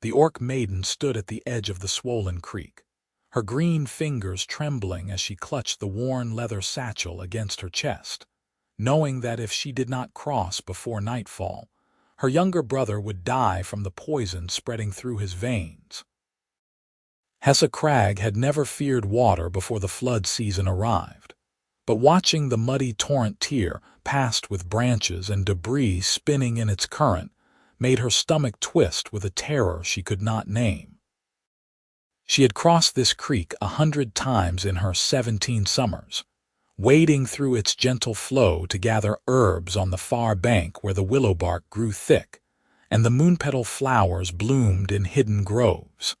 The Orc Maiden stood at the edge of the swollen creek, her green fingers trembling as she clutched the worn leather satchel against her chest, knowing that if she did not cross before nightfall, her younger brother would die from the poison spreading through his veins. Hessa Crag had never feared water before the flood season arrived, but watching the muddy torrent tear past with branches and debris spinning in its current made her stomach twist with a terror she could not name. She had crossed this creek 100 times in her 17 summers, wading through its gentle flow to gather herbs on the far bank where the willow bark grew thick and the moonpetal flowers bloomed in hidden groves.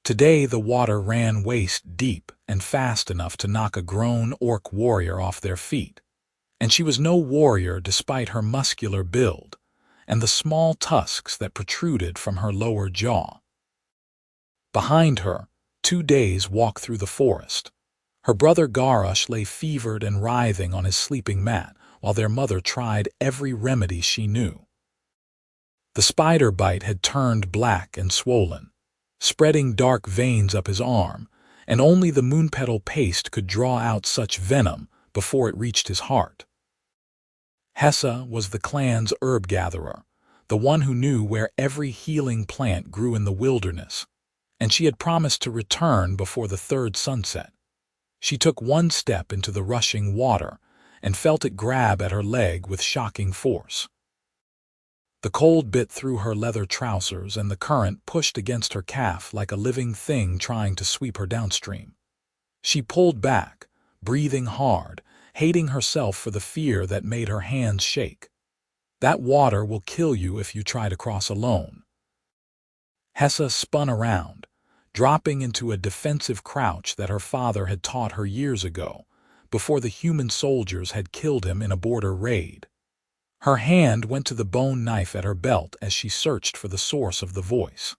Today the water ran waist deep and fast enough to knock a grown orc warrior off their feet, and she was no warrior despite her muscular build and the small tusks that protruded from her lower jaw. Behind her, 2 days' walk through the forest. Her brother Garush lay fevered and writhing on his sleeping mat while their mother tried every remedy she knew. The spider bite had turned black and swollen, spreading dark veins up his arm, and only the moonpetal paste could draw out such venom before it reached his heart. Hessa was the clan's herb gatherer, the one who knew where every healing plant grew in the wilderness, and she had promised to return before the 3rd sunset. She took one step into the rushing water and felt it grab at her leg with shocking force. The cold bit through her leather trousers and the current pushed against her calf like a living thing trying to sweep her downstream. She pulled back, breathing hard, hating herself for the fear that made her hands shake. That water will kill you if you try to cross alone. Hessa spun around, dropping into a defensive crouch that her father had taught her years ago, before the human soldiers had killed him in a border raid. Her hand went to the bone knife at her belt as she searched for the source of the voice.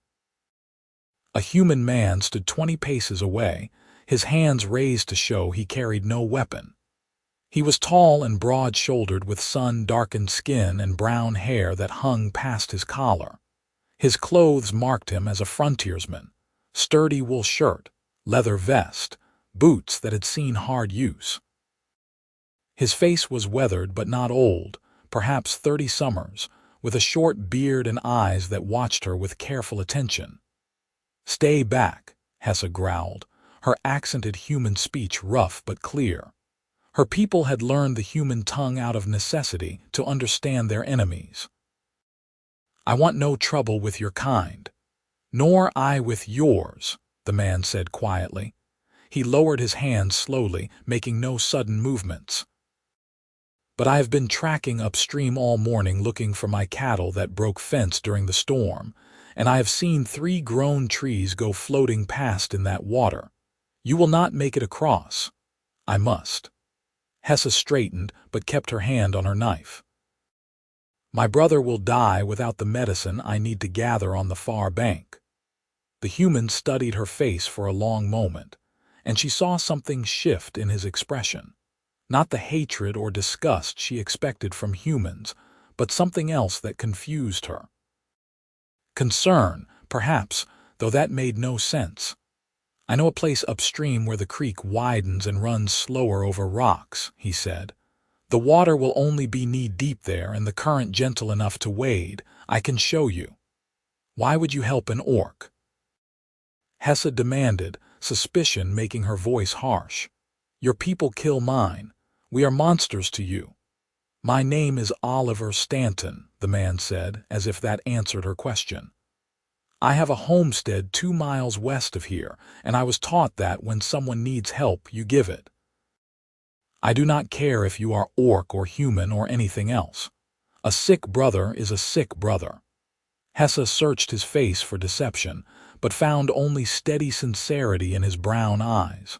A human man stood 20 paces away, his hands raised to show he carried no weapon. He was tall and broad-shouldered with sun-darkened skin and brown hair that hung past his collar. His clothes marked him as a frontiersman: sturdy wool shirt, leather vest, boots that had seen hard use. His face was weathered but not old, perhaps 30 summers, with a short beard and eyes that watched her with careful attention. "Stay back," Hessa growled, her accented human speech rough but clear. Her people had learned the human tongue out of necessity to understand their enemies. "I want no trouble with your kind." "Nor I with yours," the man said quietly. He lowered his hands slowly, making no sudden movements. "But I have been tracking upstream all morning looking for my cattle that broke fence during the storm, and I have seen 3 grown trees go floating past in that water. You will not make it across." "I must." Hessa straightened but kept her hand on her knife. "My brother will die without the medicine I need to gather on the far bank." The human studied her face for a long moment, and she saw something shift in his expression. Not the hatred or disgust she expected from humans, but something else that confused her. Concern, perhaps, though that made no sense. "I know a place upstream where the creek widens and runs slower over rocks," he said. "The water will only be knee-deep there and the current gentle enough to wade. I can show you." "Why would you help an orc?" Hessa demanded, suspicion making her voice harsh. "Your people kill mine. We are monsters to you." "My name is Oliver Stanton," the man said, as if that answered her question. "I have a homestead 2 miles west of here, and I was taught that when someone needs help, you give it. I do not care if you are orc or human or anything else. A sick brother is a sick brother." Hessa searched his face for deception, but found only steady sincerity in his brown eyes.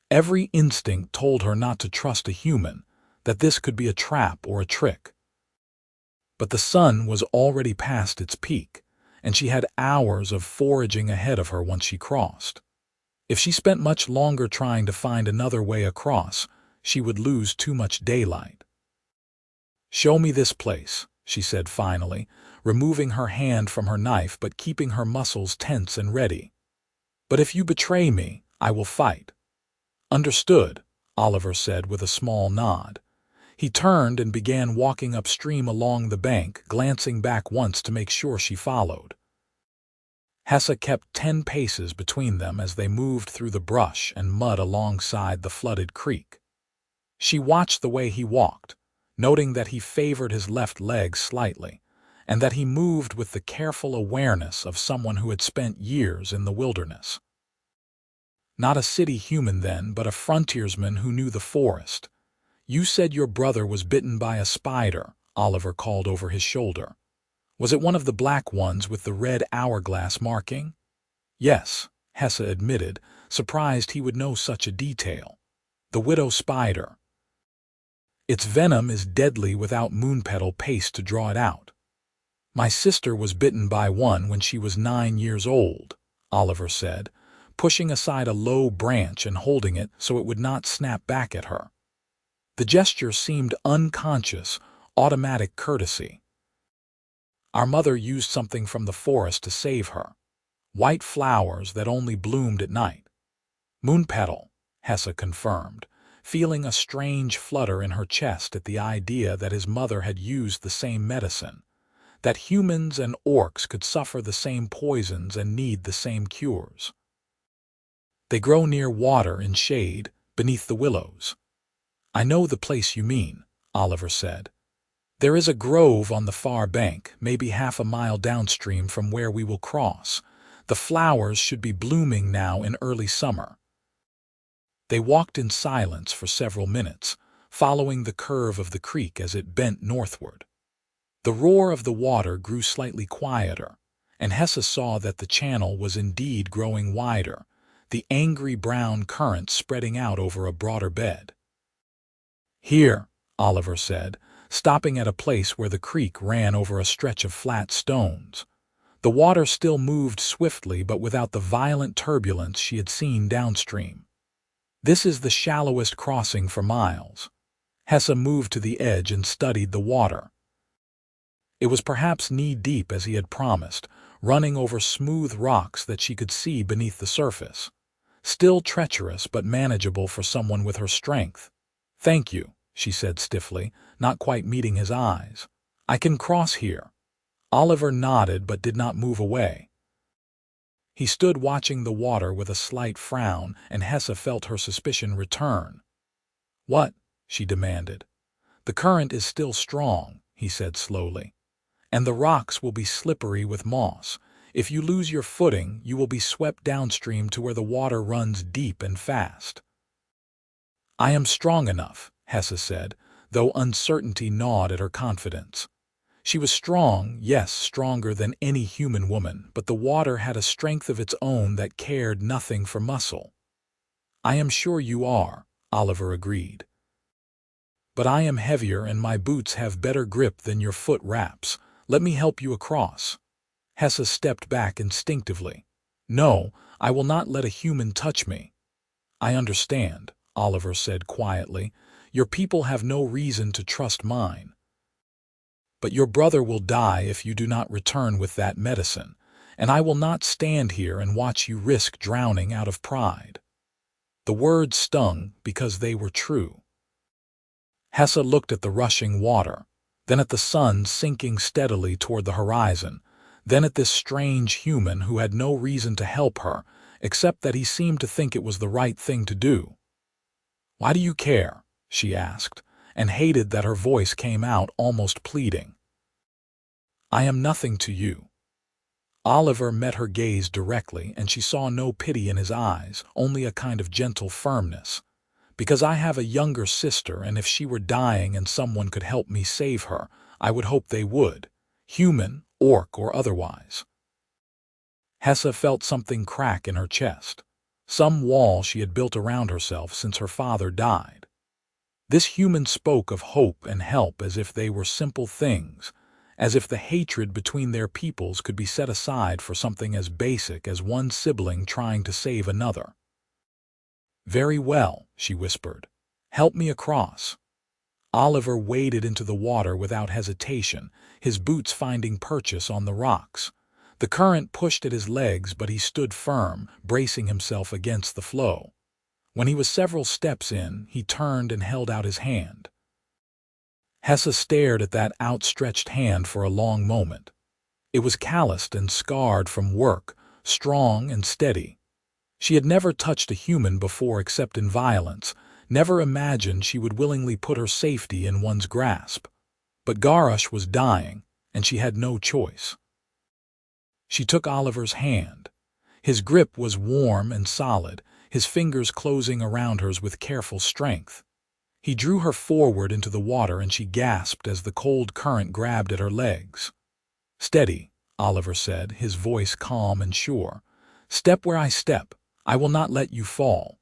Every instinct told her not to trust a human, that this could be a trap or a trick. But the sun was already past its peak, and she had hours of foraging ahead of her once she crossed. If she spent much longer trying to find another way across, she would lose too much daylight. "Show me this place," she said finally, removing her hand from her knife but keeping her muscles tense and ready. "But if you betray me, I will fight." "Understood," Oliver said with a small nod. He turned and began walking upstream along the bank, glancing back once to make sure she followed. Hessa kept 10 paces between them as they moved through the brush and mud alongside the flooded creek. She watched the way he walked, noting that he favored his left leg slightly, and that he moved with the careful awareness of someone who had spent years in the wilderness. Not a city human then, but a frontiersman who knew the forest. "You said your brother was bitten by a spider," Oliver called over his shoulder. "Was it one of the black ones with the red hourglass marking?" "Yes," Hessa admitted, surprised he would know such a detail. "The widow spider. Its venom is deadly without moonpetal paste to draw it out. My sister was bitten by one when she was 9 years old," Oliver said, pushing aside a low branch and holding it so it would not snap back at her. The gesture seemed unconscious, automatic courtesy. "Our mother used something from the forest to save her. White flowers that only bloomed at night." "Moonpetal," Hessa confirmed, feeling a strange flutter in her chest at the idea that his mother had used the same medicine, that humans and orcs could suffer the same poisons and need the same cures. "They grow near water in shade, beneath the willows." "I know the place you mean," Oliver said. "There is a grove on the far bank, maybe half a mile downstream from where we will cross. The flowers should be blooming now in early summer." They walked in silence for several minutes, following the curve of the creek as it bent northward. The roar of the water grew slightly quieter, and Hessa saw that the channel was indeed growing wider, the angry brown current spreading out over a broader bed. "Here," Oliver said, stopping at a place where the creek ran over a stretch of flat stones. The water still moved swiftly but without the violent turbulence she had seen downstream. "This is the shallowest crossing for miles." Hessa moved to the edge and studied the water. It was perhaps knee-deep as he had promised, running over smooth rocks that she could see beneath the surface. Still treacherous but manageable for someone with her strength. "Thank you," she said stiffly, not quite meeting his eyes. "I can cross here." Oliver nodded but did not move away. He stood watching the water with a slight frown, and Hessa felt her suspicion return. "What?" she demanded. "The current is still strong," he said slowly, "and the rocks will be slippery with moss. If you lose your footing, you will be swept downstream to where the water runs deep and fast." "I am strong enough," Hessa said, though uncertainty gnawed at her confidence. She was strong, yes, stronger than any human woman, but the water had a strength of its own that cared nothing for muscle. "I am sure you are," Oliver agreed. "But I am heavier and my boots have better grip than your foot wraps. Let me help you across." Hessa stepped back instinctively. "No, I will not let a human touch me." "I understand," Oliver said quietly. "Your people have no reason to trust mine. But your brother will die if you do not return with that medicine, and I will not stand here and watch you risk drowning out of pride." The words stung because they were true. Hessa looked at the rushing water, then at the sun sinking steadily toward the horizon, then at this strange human who had no reason to help her, except that he seemed to think it was the right thing to do. "Why do you care?" she asked, and hated that her voice came out almost pleading. "I am nothing to you." Oliver met her gaze directly, and she saw no pity in his eyes, only a kind of gentle firmness. "Because I have a younger sister, and if she were dying and someone could help me save her, I would hope they would, human, orc, or otherwise." Hessa felt something crack in her chest, some wall she had built around herself since her father died. This human spoke of hope and help as if they were simple things, as if the hatred between their peoples could be set aside for something as basic as one sibling trying to save another. "Very well," she whispered. "Help me across." Oliver waded into the water without hesitation, his boots finding purchase on the rocks. The current pushed at his legs, but he stood firm, bracing himself against the flow. When he was several steps in, he turned and held out his hand. Hessa stared at that outstretched hand for a long moment. It was calloused and scarred from work, strong and steady. She had never touched a human before except in violence, never imagined she would willingly put her safety in one's grasp. But Garrosh was dying, and she had no choice. She took Oliver's hand. His grip was warm and solid, his fingers closing around hers with careful strength. He drew her forward into the water and she gasped as the cold current grabbed at her legs. "Steady," Oliver said, his voice calm and sure. "Step where I step. I will not let you fall."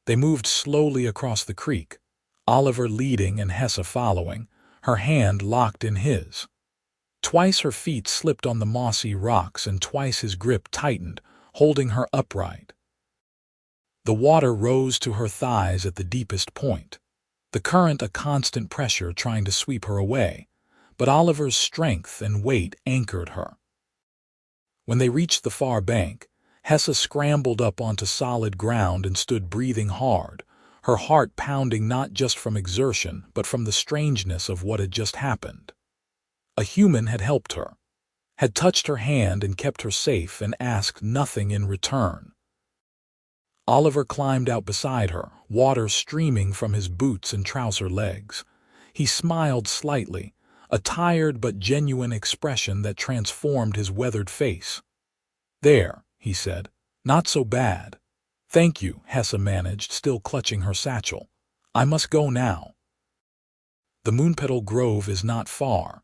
They moved slowly across the creek, Oliver leading and Hessa following, her hand locked in his. Twice her feet slipped on the mossy rocks and twice his grip tightened, holding her upright. The water rose to her thighs at the deepest point, the current a constant pressure trying to sweep her away, but Oliver's strength and weight anchored her. When they reached the far bank, Hessa scrambled up onto solid ground and stood breathing hard, her heart pounding not just from exertion but from the strangeness of what had just happened. A human had helped her, had touched her hand and kept her safe and asked nothing in return. Oliver climbed out beside her, water streaming from his boots and trouser legs. He smiled slightly, a tired but genuine expression that transformed his weathered face. "There," he said, "not so bad." "Thank you," Hessa managed, still clutching her satchel. "I must go now." "The Moonpetal Grove is not far."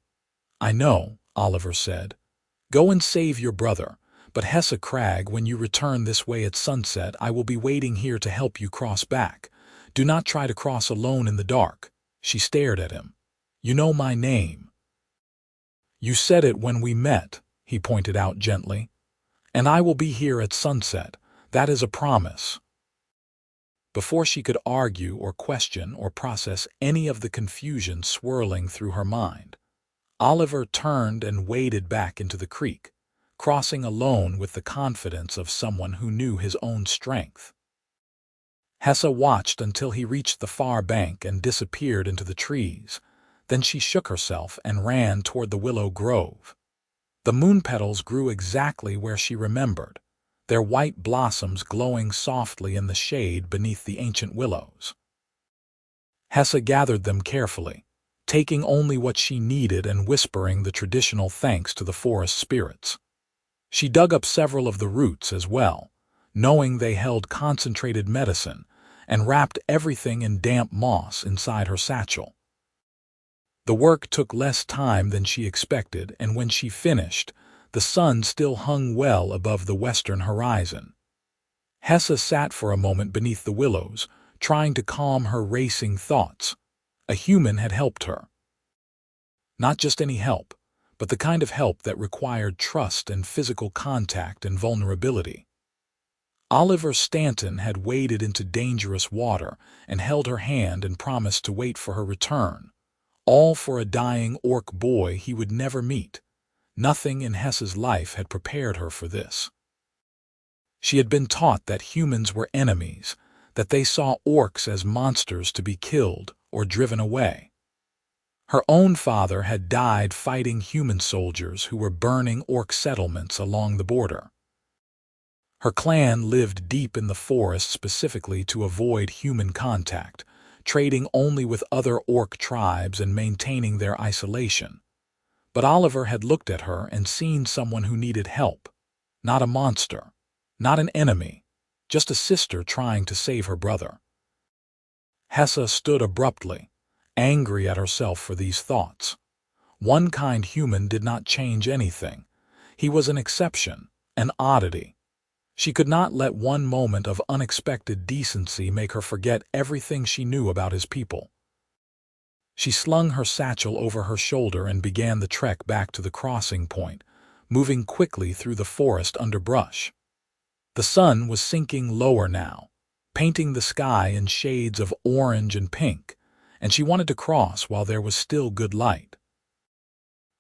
"I know," Oliver said. "Go and save your brother. But Hessa Crag, when you return this way at sunset, I will be waiting here to help you cross back. Do not try to cross alone in the dark." She stared at him. "You know my name." "You said it when we met," he pointed out gently. "And I will be here at sunset. That is a promise." Before she could argue or question or process any of the confusion swirling through her mind, Oliver turned and waded back into the creek, crossing alone with the confidence of someone who knew his own strength. Hessa watched until he reached the far bank and disappeared into the trees. Then she shook herself and ran toward the willow grove. The moon petals grew exactly where she remembered, their white blossoms glowing softly in the shade beneath the ancient willows. Hessa gathered them carefully, taking only what she needed and whispering the traditional thanks to the forest spirits. She dug up several of the roots as well, knowing they held concentrated medicine, and wrapped everything in damp moss inside her satchel. The work took less time than she expected, and when she finished, the sun still hung well above the western horizon. Hessa sat for a moment beneath the willows, trying to calm her racing thoughts. A human had helped her. Not just any help, but the kind of help that required trust and physical contact and vulnerability. Oliver Stanton had waded into dangerous water and held her hand and promised to wait for her return, all for a dying orc boy he would never meet. Nothing in Hessa's life had prepared her for this. She had been taught that humans were enemies, that they saw orcs as monsters to be killed or driven away. Her own father had died fighting human soldiers who were burning orc settlements along the border. Her clan lived deep in the forest specifically to avoid human contact, trading only with other orc tribes and maintaining their isolation. But Oliver had looked at her and seen someone who needed help. Not a monster, not an enemy, just a sister trying to save her brother. Hessa stood abruptly, angry at herself for these thoughts. One kind human did not change anything. He was an exception, an oddity. She could not let one moment of unexpected decency make her forget everything she knew about his people. She slung her satchel over her shoulder and began the trek back to the crossing point, moving quickly through the forest underbrush. The sun was sinking lower now, painting the sky in shades of orange and pink, and she wanted to cross while there was still good light.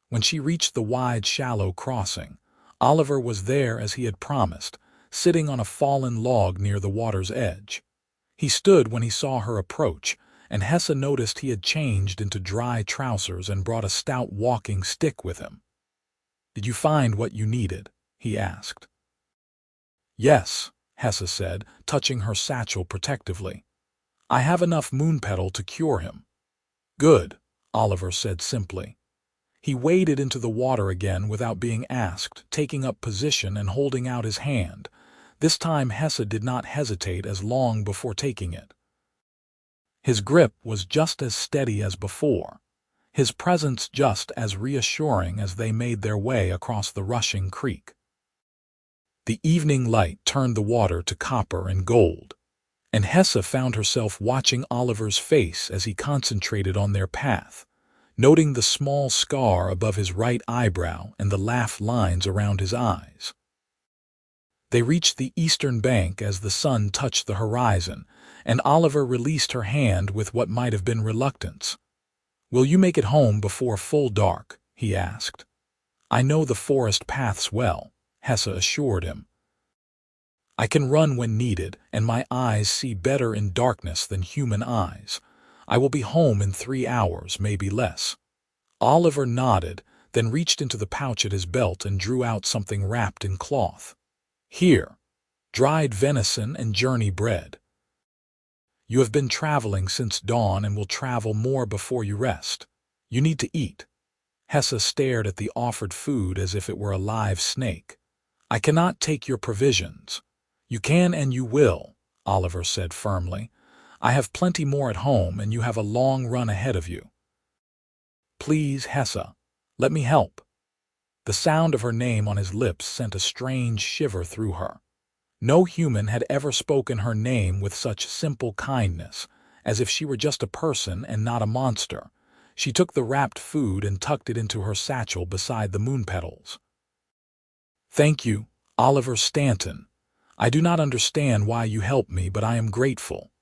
When she reached the wide, shallow crossing, Oliver was there as he had promised, sitting on a fallen log near the water's edge. He stood when he saw her approach, and Hessa noticed he had changed into dry trousers and brought a stout walking stick with him. "Did you find what you needed?" he asked. "Yes," Hessa said, touching her satchel protectively. "I have enough moonpetal to cure him." "Good," Oliver said simply. He waded into the water again without being asked, taking up position and holding out his hand. This time Hessa did not hesitate as long before taking it. His grip was just as steady as before, his presence just as reassuring as they made their way across the rushing creek. The evening light turned the water to copper and gold, and Hessa found herself watching Oliver's face as he concentrated on their path, noting the small scar above his right eyebrow and the laugh lines around his eyes. They reached the eastern bank as the sun touched the horizon, and Oliver released her hand with what might have been reluctance. "Will you make it home before full dark?" he asked. "I know the forest paths well," Hessa assured him. "I can run when needed, and my eyes see better in darkness than human eyes. I will be home in 3 hours, maybe less." Oliver nodded, then reached into the pouch at his belt and drew out something wrapped in cloth. "Here, dried venison and journey bread. You have been traveling since dawn and will travel more before you rest. You need to eat." Hessa stared at the offered food as if it were a live snake. "I cannot take your provisions." "You can and you will," Oliver said firmly. "I have plenty more at home, and you have a long run ahead of you." "Please, Hessa, let me help." The sound of her name on his lips sent a strange shiver through her. No human had ever spoken her name with such simple kindness, as if she were just a person and not a monster. She took the wrapped food and tucked it into her satchel beside the moon petals. "Thank you, Oliver Stanton. I do not understand why you helped me, but I am grateful."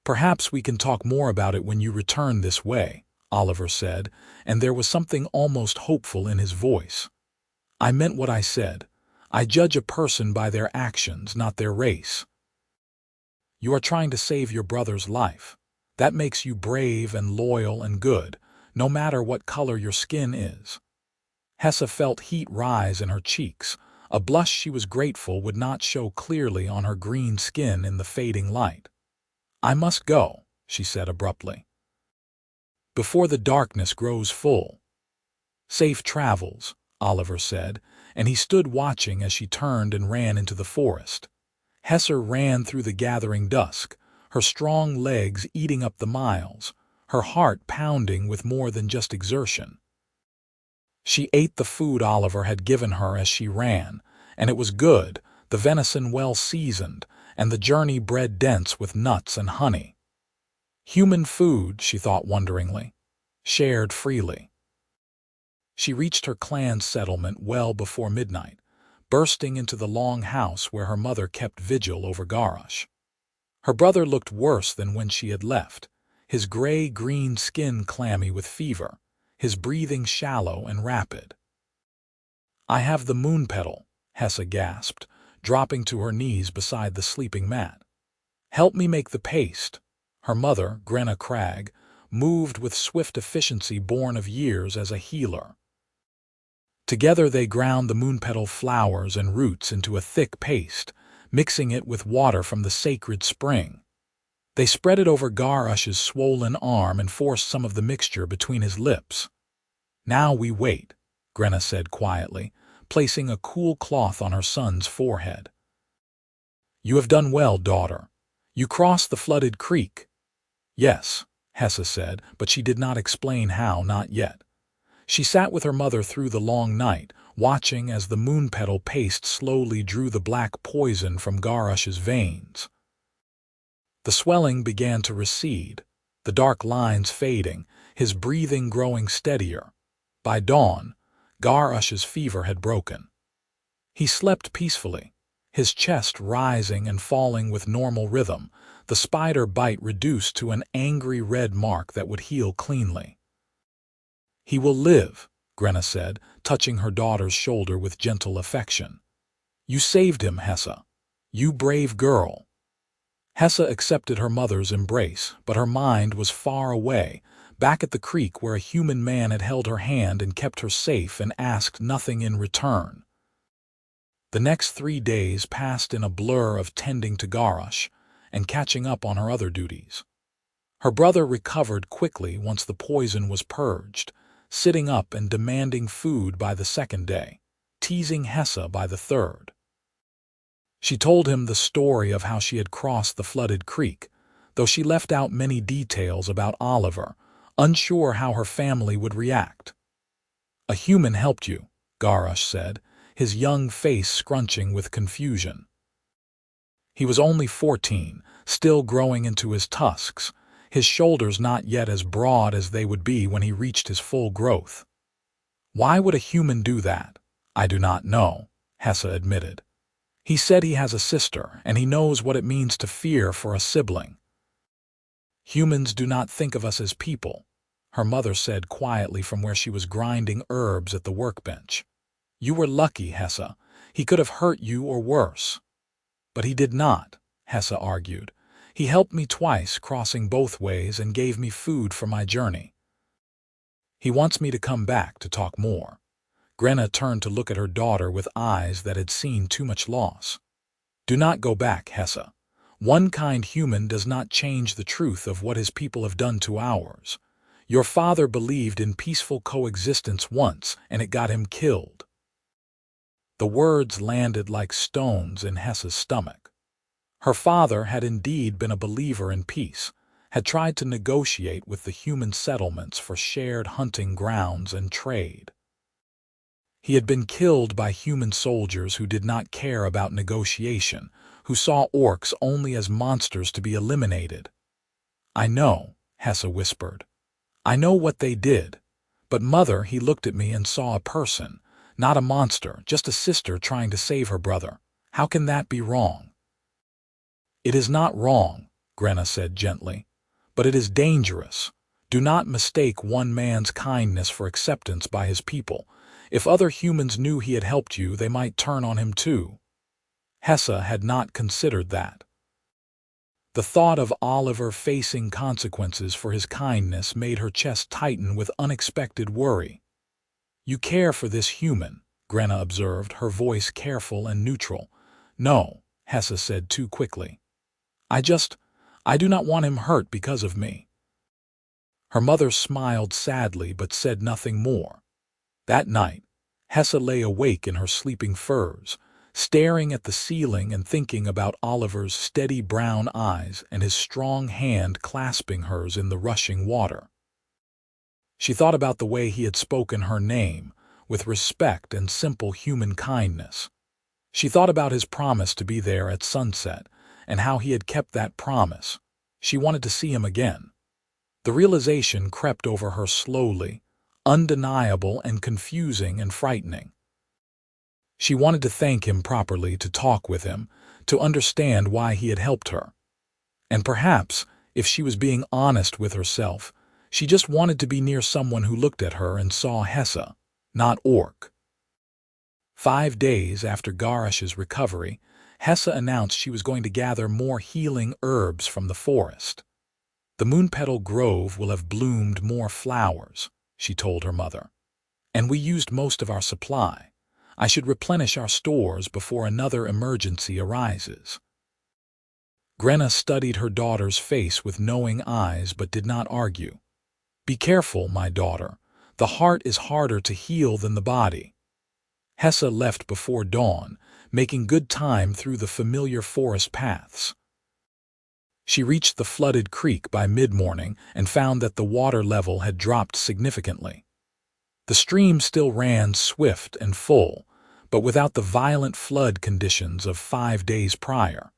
"Perhaps we can talk more about it when you return this way," Oliver said, and there was something almost hopeful in his voice. "I meant what I said. I judge a person by their actions, not their race." "You are trying to save your brother's life. That makes you brave and loyal and good, no matter what color your skin is." Hessa felt heat rise in her cheeks, a blush she was grateful would not show clearly on her green skin in the fading light. "I must go," she said abruptly, "before the darkness grows full." "Safe travels," Oliver said, and he stood watching as she turned and ran into the forest. Hessa ran through the gathering dusk, her strong legs eating up the miles, her heart pounding with more than just exertion. She ate the food Oliver had given her as she ran, and it was good, the venison well seasoned, and the journey bread dense with nuts and honey. Human food, she thought wonderingly, shared freely. She reached her clan's settlement well before midnight, bursting into the long house where her mother kept vigil over Garash. Her brother looked worse than when she had left, his gray-green skin clammy with fever, his breathing shallow and rapid. "I have the moon petal," Hessa gasped, dropping to her knees beside the sleeping mat. "Help me make the paste." Her mother, Grenna Cragg, moved with swift efficiency born of years as a healer. Together they ground the moonpetal flowers and roots into a thick paste, mixing it with water from the sacred spring. They spread it over Garush's swollen arm and forced some of the mixture between his lips. "Now we wait," Grenna said quietly, placing a cool cloth on her son's forehead. "You have done well, daughter. You crossed the flooded creek." "Yes," Hessa said, but she did not explain how, not yet. She sat with her mother through the long night, watching as the moonpetal paste slowly drew the black poison from Garush's veins. The swelling began to recede, the dark lines fading, his breathing growing steadier. By dawn, Garush's fever had broken. He slept peacefully, his chest rising and falling with normal rhythm, the spider bite reduced to an angry red mark that would heal cleanly. "He will live," Grenna said, touching her daughter's shoulder with gentle affection. "You saved him, Hessa. You brave girl." Hessa accepted her mother's embrace, but her mind was far away, back at the creek where a human man had held her hand and kept her safe and asked nothing in return. The next 3 days passed in a blur of tending to Garrosh and catching up on her other duties. Her brother recovered quickly once the poison was purged, sitting up and demanding food by the 2nd day, teasing Hessa by the 3rd. She told him the story of how she had crossed the flooded creek, though she left out many details about Oliver, unsure how her family would react. "A human helped you," Garrosh said, his young face scrunching with confusion. He was only 14, still growing into his tusks, his shoulders not yet as broad as they would be when he reached his full growth. "Why would a human do that? I do not know," Hessa admitted. "He said he has a sister, and he knows what it means to fear for a sibling." "Humans do not think of us as people," her mother said quietly from where she was grinding herbs at the workbench. "You were lucky, Hessa. He could have hurt you or worse." "But he did not," Hessa argued. "He helped me twice, crossing both ways, and gave me food for my journey. He wants me to come back to talk more." Grenna turned to look at her daughter with eyes that had seen too much loss. "Do not go back, Hessa. One kind human does not change the truth of what his people have done to ours. Your father believed in peaceful coexistence once, and it got him killed." The words landed like stones in Hessa's stomach. Her father had indeed been a believer in peace, had tried to negotiate with the human settlements for shared hunting grounds and trade. He had been killed by human soldiers who did not care about negotiation, who saw orcs only as monsters to be eliminated. "I know," Hessa whispered. "I know what they did. But mother," he looked at me and saw a person, not a monster, just a sister trying to save her brother. "How can that be wrong?" "It is not wrong," Grenna said gently, "but it is dangerous. Do not mistake one man's kindness for acceptance by his people. If other humans knew he had helped you, they might turn on him too." Hessa had not considered that. The thought of Oliver facing consequences for his kindness made her chest tighten with unexpected worry. "You care for this human," Grenna observed, her voice careful and neutral. "No," Hessa said too quickly. I do not want him hurt because of me." Her mother smiled sadly but said nothing more. That night, Hessa lay awake in her sleeping furs, staring at the ceiling and thinking about Oliver's steady brown eyes and his strong hand clasping hers in the rushing water. She thought about the way he had spoken her name, with respect and simple human kindness. She thought about his promise to be there at sunset, and how he had kept that promise. She wanted to see him again. The realization crept over her slowly, undeniable and confusing and frightening. She wanted to thank him properly, to talk with him, to understand why he had helped her. And perhaps, if she was being honest with herself, she just wanted to be near someone who looked at her and saw Hessa, not Orc. 5 days after Garrosh's recovery, Hessa announced she was going to gather more healing herbs from the forest. "The Moonpetal Grove will have bloomed more flowers," she told her mother. "And we used most of our supply. I should replenish our stores before another emergency arises." Grenna studied her daughter's face with knowing eyes but did not argue. "Be careful, my daughter. The heart is harder to heal than the body." Hessa left before dawn, making good time through the familiar forest paths. She reached the flooded creek by mid-morning and found that the water level had dropped significantly. The stream still ran swift and full, but without the violent flood conditions of 5 days prior.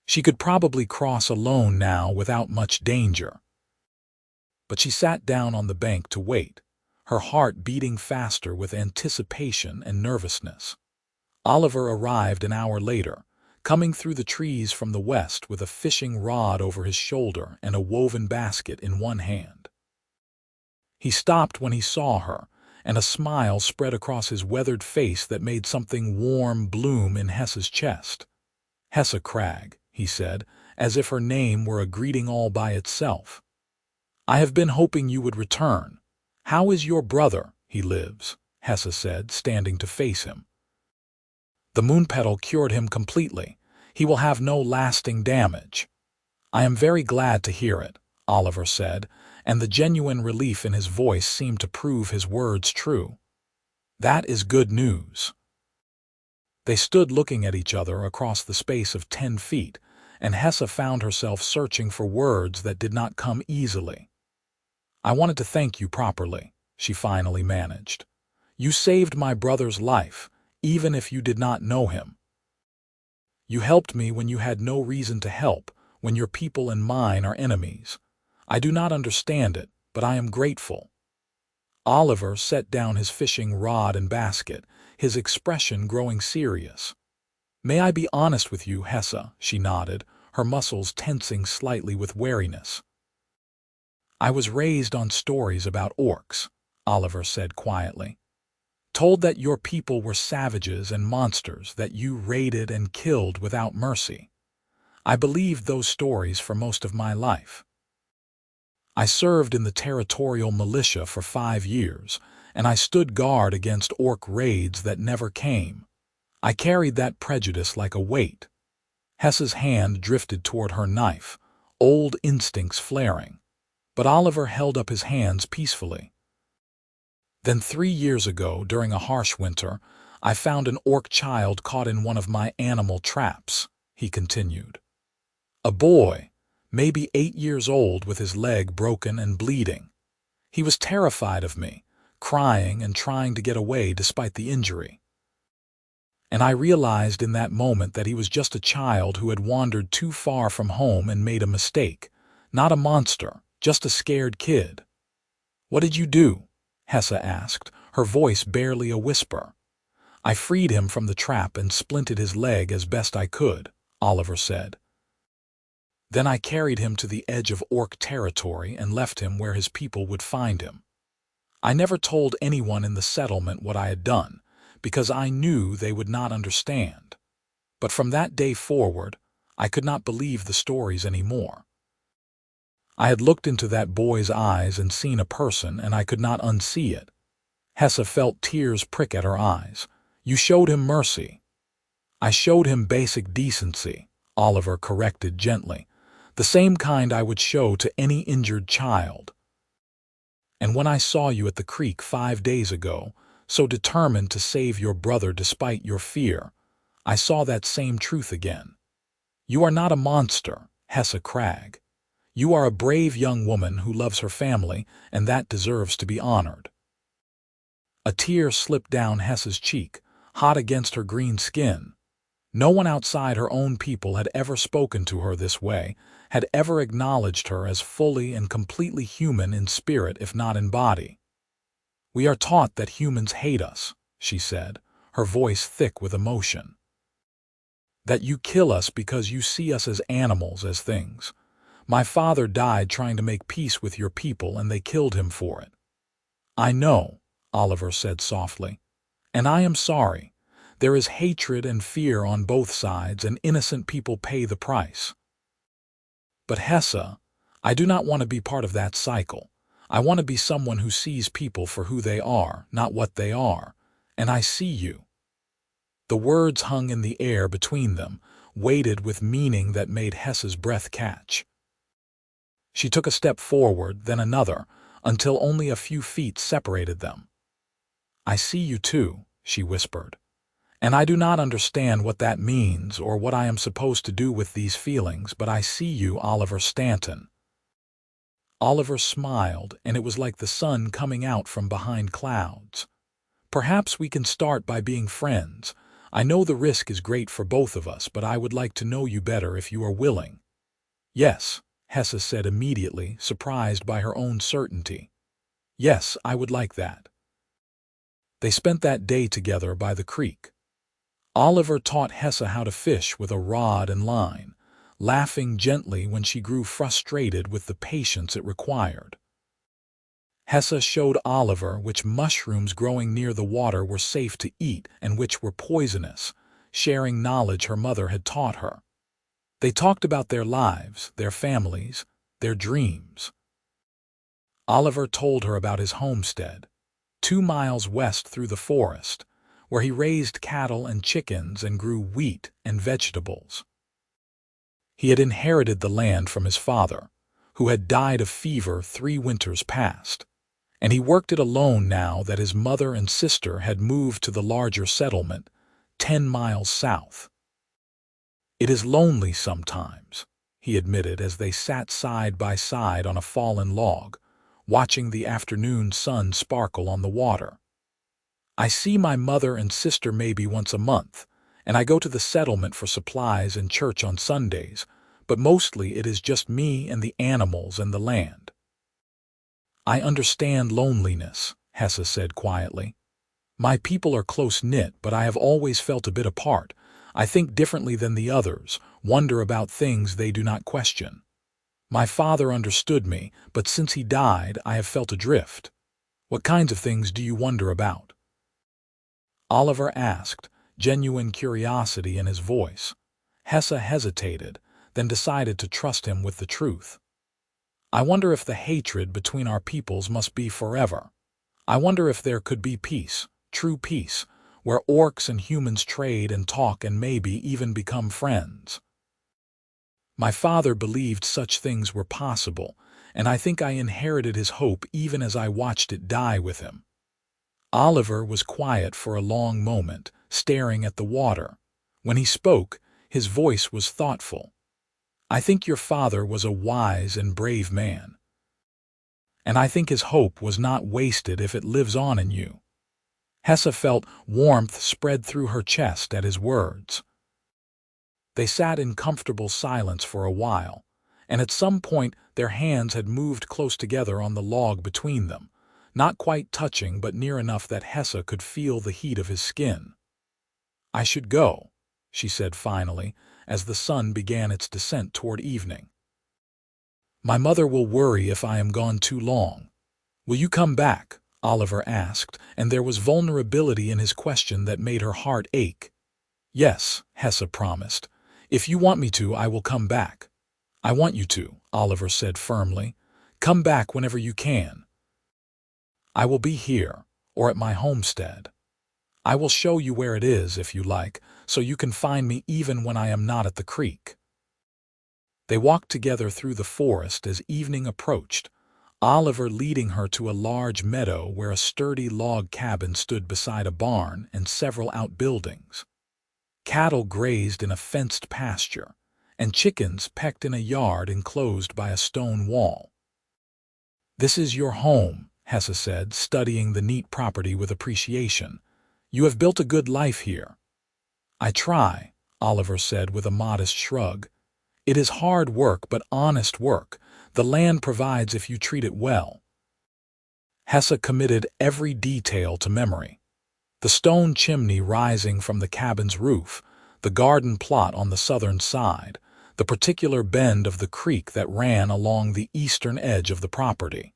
She could probably cross alone now without much danger. But she sat down on the bank to wait, her heart beating faster with anticipation and nervousness. Oliver arrived an hour later, coming through the trees from the west with a fishing rod over his shoulder and a woven basket in one hand. He stopped when he saw her, and a smile spread across his weathered face that made something warm bloom in Hessa's chest. "Hessa Crag," he said, as if her name were a greeting all by itself. "I have been hoping you would return. How is your brother?" "He lives," Hessa said, standing to face him. "The moon petal cured him completely. He will have no lasting damage." "I am very glad to hear it," Oliver said, and the genuine relief in his voice seemed to prove his words true. "That is good news." They stood looking at each other across the space of 10 feet, and Hessa found herself searching for words that did not come easily. "I wanted to thank you properly," she finally managed. "You saved my brother's life, even if you did not know him. You helped me when you had no reason to help, when your people and mine are enemies. I do not understand it, but I am grateful." Oliver set down his fishing rod and basket, his expression growing serious. "May I be honest with you, Hessa?" She nodded, her muscles tensing slightly with wariness. "I was raised on stories about orcs," Oliver said quietly. "Told that your people were savages and monsters that you raided and killed without mercy. I believed those stories for most of my life. I served in the territorial militia for 5 years, and I stood guard against orc raids that never came. I carried that prejudice like a weight." Hessa's hand drifted toward her knife, old instincts flaring, but Oliver held up his hands peacefully. "Then 3 years ago, during a harsh winter, I found an orc child caught in one of my animal traps," he continued. "A boy, maybe 8 years old, with his leg broken and bleeding. He was terrified of me, crying and trying to get away despite the injury. And I realized in that moment that he was just a child who had wandered too far from home and made a mistake. Not a monster, just a scared kid." "What did you do?" Hessa asked, her voice barely a whisper. "I freed him from the trap and splinted his leg as best I could," Oliver said. "Then I carried him to the edge of orc territory and left him where his people would find him. I never told anyone in the settlement what I had done, because I knew they would not understand. But from that day forward, I could not believe the stories anymore. I had looked into that boy's eyes and seen a person, and I could not unsee it." Hessa felt tears prick at her eyes. "You showed him mercy." "I showed him basic decency," Oliver corrected gently. "The same kind I would show to any injured child. And when I saw you at the creek 5 days ago, so determined to save your brother despite your fear, I saw that same truth again. You are not a monster, Hessa Crag. You are a brave young woman who loves her family, and that deserves to be honored." A tear slipped down Hessa's cheek, hot against her green skin. No one outside her own people had ever spoken to her this way, had ever acknowledged her as fully and completely human in spirit if not in body. "We are taught that humans hate us," she said, her voice thick with emotion. "That you kill us because you see us as animals, as things. My father died trying to make peace with your people, and they killed him for it." "I know," Oliver said softly, "and I am sorry. There is hatred and fear on both sides, and innocent people pay the price. But Hessa, I do not want to be part of that cycle. I want to be someone who sees people for who they are, not what they are. And I see you." The words hung in the air between them, weighted with meaning that made Hessa's breath catch. She took a step forward, then another, until only a few feet separated them. "I see you too," she whispered. "And I do not understand what that means or what I am supposed to do with these feelings, but I see you, Oliver Stanton." Oliver smiled, and it was like the sun coming out from behind clouds. "Perhaps we can start by being friends. I know the risk is great for both of us, but I would like to know you better if you are willing." "Yes," Hessa said immediately, surprised by her own certainty. "Yes, I would like that." They spent that day together by the creek. Oliver taught Hessa how to fish with a rod and line, laughing gently when she grew frustrated with the patience it required. Hessa showed Oliver which mushrooms growing near the water were safe to eat and which were poisonous, sharing knowledge her mother had taught her. They talked about their lives, their families, their dreams. Oliver told her about his homestead, 2 miles west through the forest, where he raised cattle and chickens and grew wheat and vegetables. He had inherited the land from his father, who had died of fever 3 winters past, and he worked it alone now that his mother and sister had moved to the larger settlement, 10 miles south. "It is lonely sometimes," he admitted as they sat side by side on a fallen log, watching the afternoon sun sparkle on the water. "I see my mother and sister maybe once a month, and I go to the settlement for supplies and church on Sundays, but mostly it is just me and the animals and the land." "I understand loneliness," Hessa said quietly. "My people are close-knit, but I have always felt a bit apart. I think differently than the others, wonder about things they do not question. My father understood me, but since he died, I have felt adrift. What kinds of things do you wonder about?" Oliver asked, genuine curiosity in his voice. Hessa hesitated, then decided to trust him with the truth. "I wonder if the hatred between our peoples must be forever. I wonder if there could be peace, true peace, where orcs and humans trade and talk and maybe even become friends. My father believed such things were possible, and I think I inherited his hope even as I watched it die with him." Oliver was quiet for a long moment, staring at the water. When he spoke, his voice was thoughtful. "I think your father was a wise and brave man. And I think his hope was not wasted if it lives on in you." Hessa felt warmth spread through her chest at his words. They sat in comfortable silence for a while, and at some point their hands had moved close together on the log between them, not quite touching but near enough that Hessa could feel the heat of his skin. "I should go," she said finally, as the sun began its descent toward evening. "My mother will worry if I am gone too long. Will you come back?" Oliver asked, and there was vulnerability in his question that made her heart ache. "Yes," Hessa promised. "If you want me to, I will come back." "I want you to," Oliver said firmly. "Come back whenever you can. I will be here, or at my homestead. I will show you where it is, if you like, so you can find me even when I am not at the creek." They walked together through the forest as evening approached, Oliver leading her to a large meadow where a sturdy log cabin stood beside a barn and several outbuildings. Cattle grazed in a fenced pasture, and chickens pecked in a yard enclosed by a stone wall. "This is your home," Hessa said, studying the neat property with appreciation. "You have built a good life here." "I try," Oliver said with a modest shrug. "It is hard work, but honest work. The land provides if you treat it well." Hessa committed every detail to memory. The stone chimney rising from the cabin's roof, the garden plot on the southern side, the particular bend of the creek that ran along the eastern edge of the property.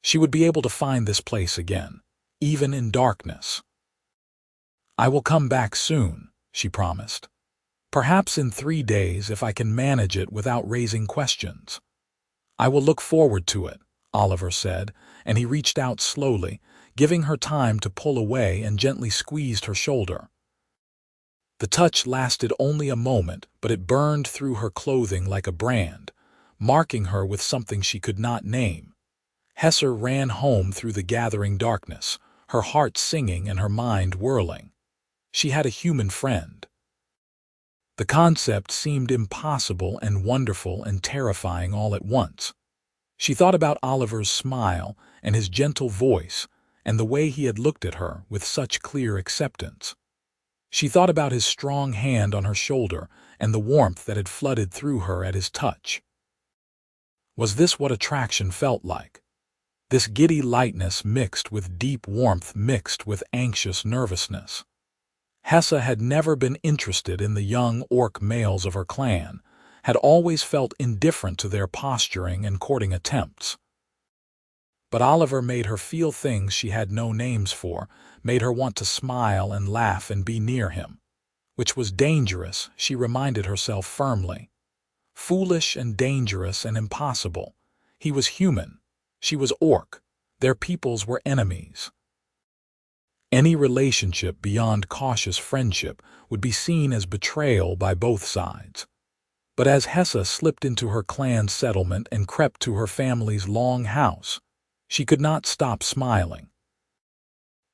She would be able to find this place again, even in darkness. "I will come back soon," she promised. "Perhaps in 3 days if I can manage it without raising questions." "I will look forward to it," Oliver said, and he reached out slowly, giving her time to pull away and gently squeezed her shoulder. The touch lasted only a moment, but it burned through her clothing like a brand, marking her with something she could not name. Hessa ran home through the gathering darkness, her heart singing and her mind whirling. She had a human friend. The concept seemed impossible and wonderful and terrifying all at once. She thought about Oliver's smile and his gentle voice and the way he had looked at her with such clear acceptance. She thought about his strong hand on her shoulder and the warmth that had flooded through her at his touch. Was this what attraction felt like? This giddy lightness mixed with deep warmth mixed with anxious nervousness. Hessa had never been interested in the young orc males of her clan, had always felt indifferent to their posturing and courting attempts. But Oliver made her feel things she had no names for, made her want to smile and laugh and be near him. Which was dangerous, she reminded herself firmly. Foolish and dangerous and impossible. He was human. She was orc. Their peoples were enemies. Any relationship beyond cautious friendship would be seen as betrayal by both sides. But as Hessa slipped into her clan's settlement and crept to her family's long house, she could not stop smiling.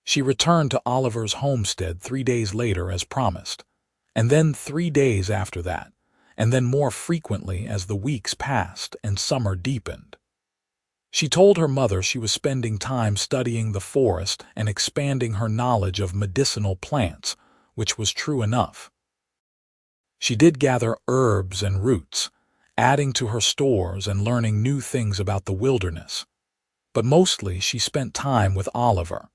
She returned to Oliver's homestead 3 days later as promised, and then 3 days after that, and then more frequently as the weeks passed and summer deepened. She told her mother she was spending time studying the forest and expanding her knowledge of medicinal plants, which was true enough. She did gather herbs and roots, adding to her stores and learning new things about the wilderness. But mostly she spent time with Oliver.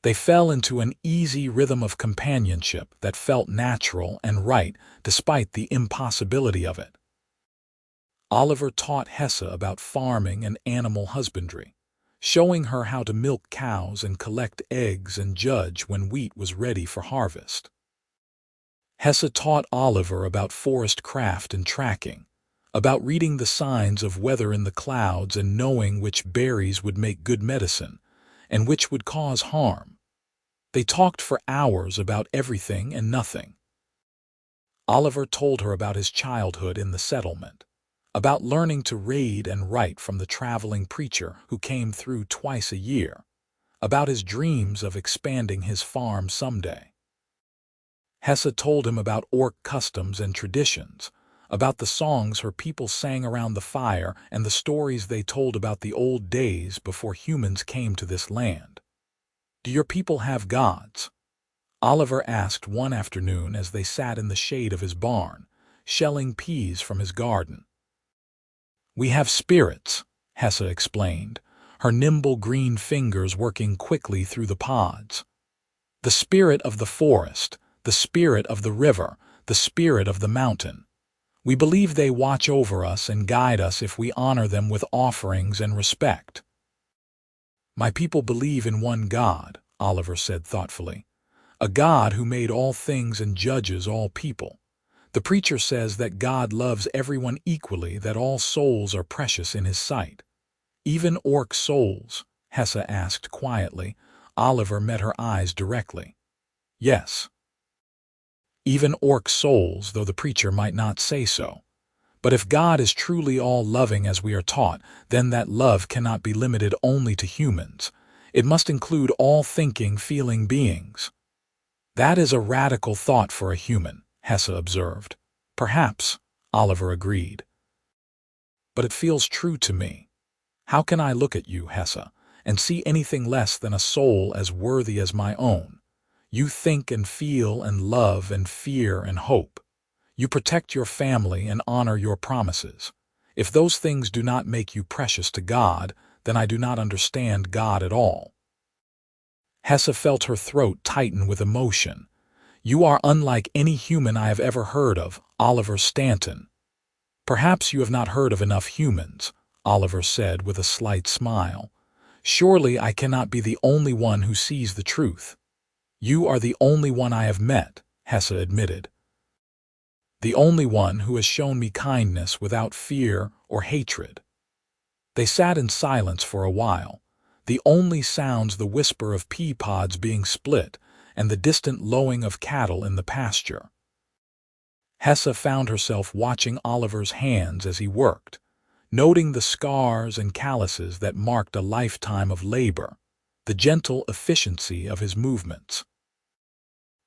They fell into an easy rhythm of companionship that felt natural and right despite the impossibility of it. Oliver taught Hessa about farming and animal husbandry, showing her how to milk cows and collect eggs and judge when wheat was ready for harvest. Hessa taught Oliver about forest craft and tracking, about reading the signs of weather in the clouds and knowing which berries would make good medicine and which would cause harm. They talked for hours about everything and nothing. Oliver told her about his childhood in the settlement, about learning to read and write from the traveling preacher who came through twice a year, about his dreams of expanding his farm someday. Hessa told him about orc customs and traditions, about the songs her people sang around the fire and the stories they told about the old days before humans came to this land. "Do your people have gods?" Oliver asked one afternoon as they sat in the shade of his barn, shelling peas from his garden. "We have spirits," Hessa explained, her nimble green fingers working quickly through the pods. "The spirit of the forest, the spirit of the river, the spirit of the mountain. We believe they watch over us and guide us if we honor them with offerings and respect." "My people believe in one God," Oliver said thoughtfully, "a God who made all things and judges all people. The preacher says that God loves everyone equally, that all souls are precious in his sight." "Even orc souls?" Hessa asked quietly. Oliver met her eyes directly. "Yes. Even orc souls, though the preacher might not say so. But if God is truly all-loving as we are taught, then that love cannot be limited only to humans. It must include all thinking, feeling beings." "That is a radical thought for a human," Hessa observed. "Perhaps," Oliver agreed. "But it feels true to me. How can I look at you, Hessa, and see anything less than a soul as worthy as my own? You think and feel and love and fear and hope. You protect your family and honor your promises. If those things do not make you precious to God, then I do not understand God at all." Hessa felt her throat tighten with emotion. "You are unlike any human I have ever heard of, Oliver Stanton." "Perhaps you have not heard of enough humans," Oliver said with a slight smile. "Surely I cannot be the only one who sees the truth." "You are the only one I have met," Hessa admitted. "The only one who has shown me kindness without fear or hatred." They sat in silence for a while, the only sounds the whisper of pea pods being split and the distant lowing of cattle in the pasture. Hessa found herself watching Oliver's hands as he worked, noting the scars and calluses that marked a lifetime of labor, the gentle efficiency of his movements.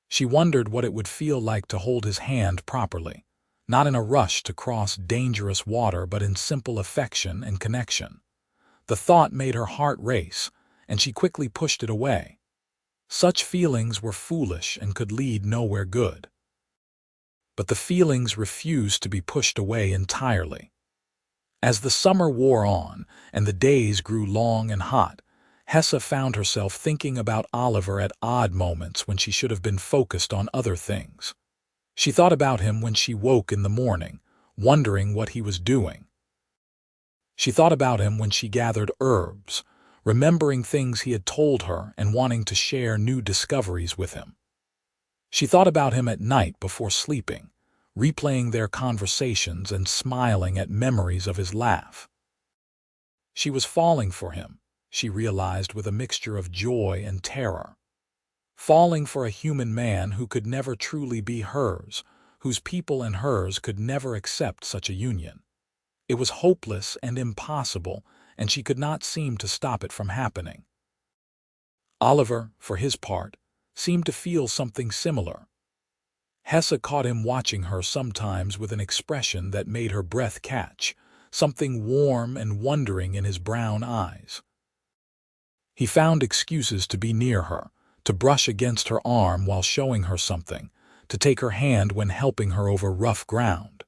She wondered what it would feel like to hold his hand properly, not in a rush to cross dangerous water but in simple affection and connection. The thought made her heart race, and she quickly pushed it away. Such feelings were foolish and could lead nowhere good. But the feelings refused to be pushed away entirely. As the summer wore on and the days grew long and hot, Hessa found herself thinking about Oliver at odd moments when she should have been focused on other things. She thought about him when she woke in the morning, wondering what he was doing. She thought about him when she gathered herbs, remembering things he had told her and wanting to share new discoveries with him. She thought about him at night before sleeping, replaying their conversations and smiling at memories of his laugh. She was falling for him, she realized with a mixture of joy and terror. Falling for a human man who could never truly be hers, whose people and hers could never accept such a union. It was hopeless and impossible, and she could not seem to stop it from happening. Oliver, for his part, seemed to feel something similar. Hessa caught him watching her sometimes with an expression that made her breath catch, something warm and wondering in his brown eyes. He found excuses to be near her, to brush against her arm while showing her something, to take her hand when helping her over rough ground.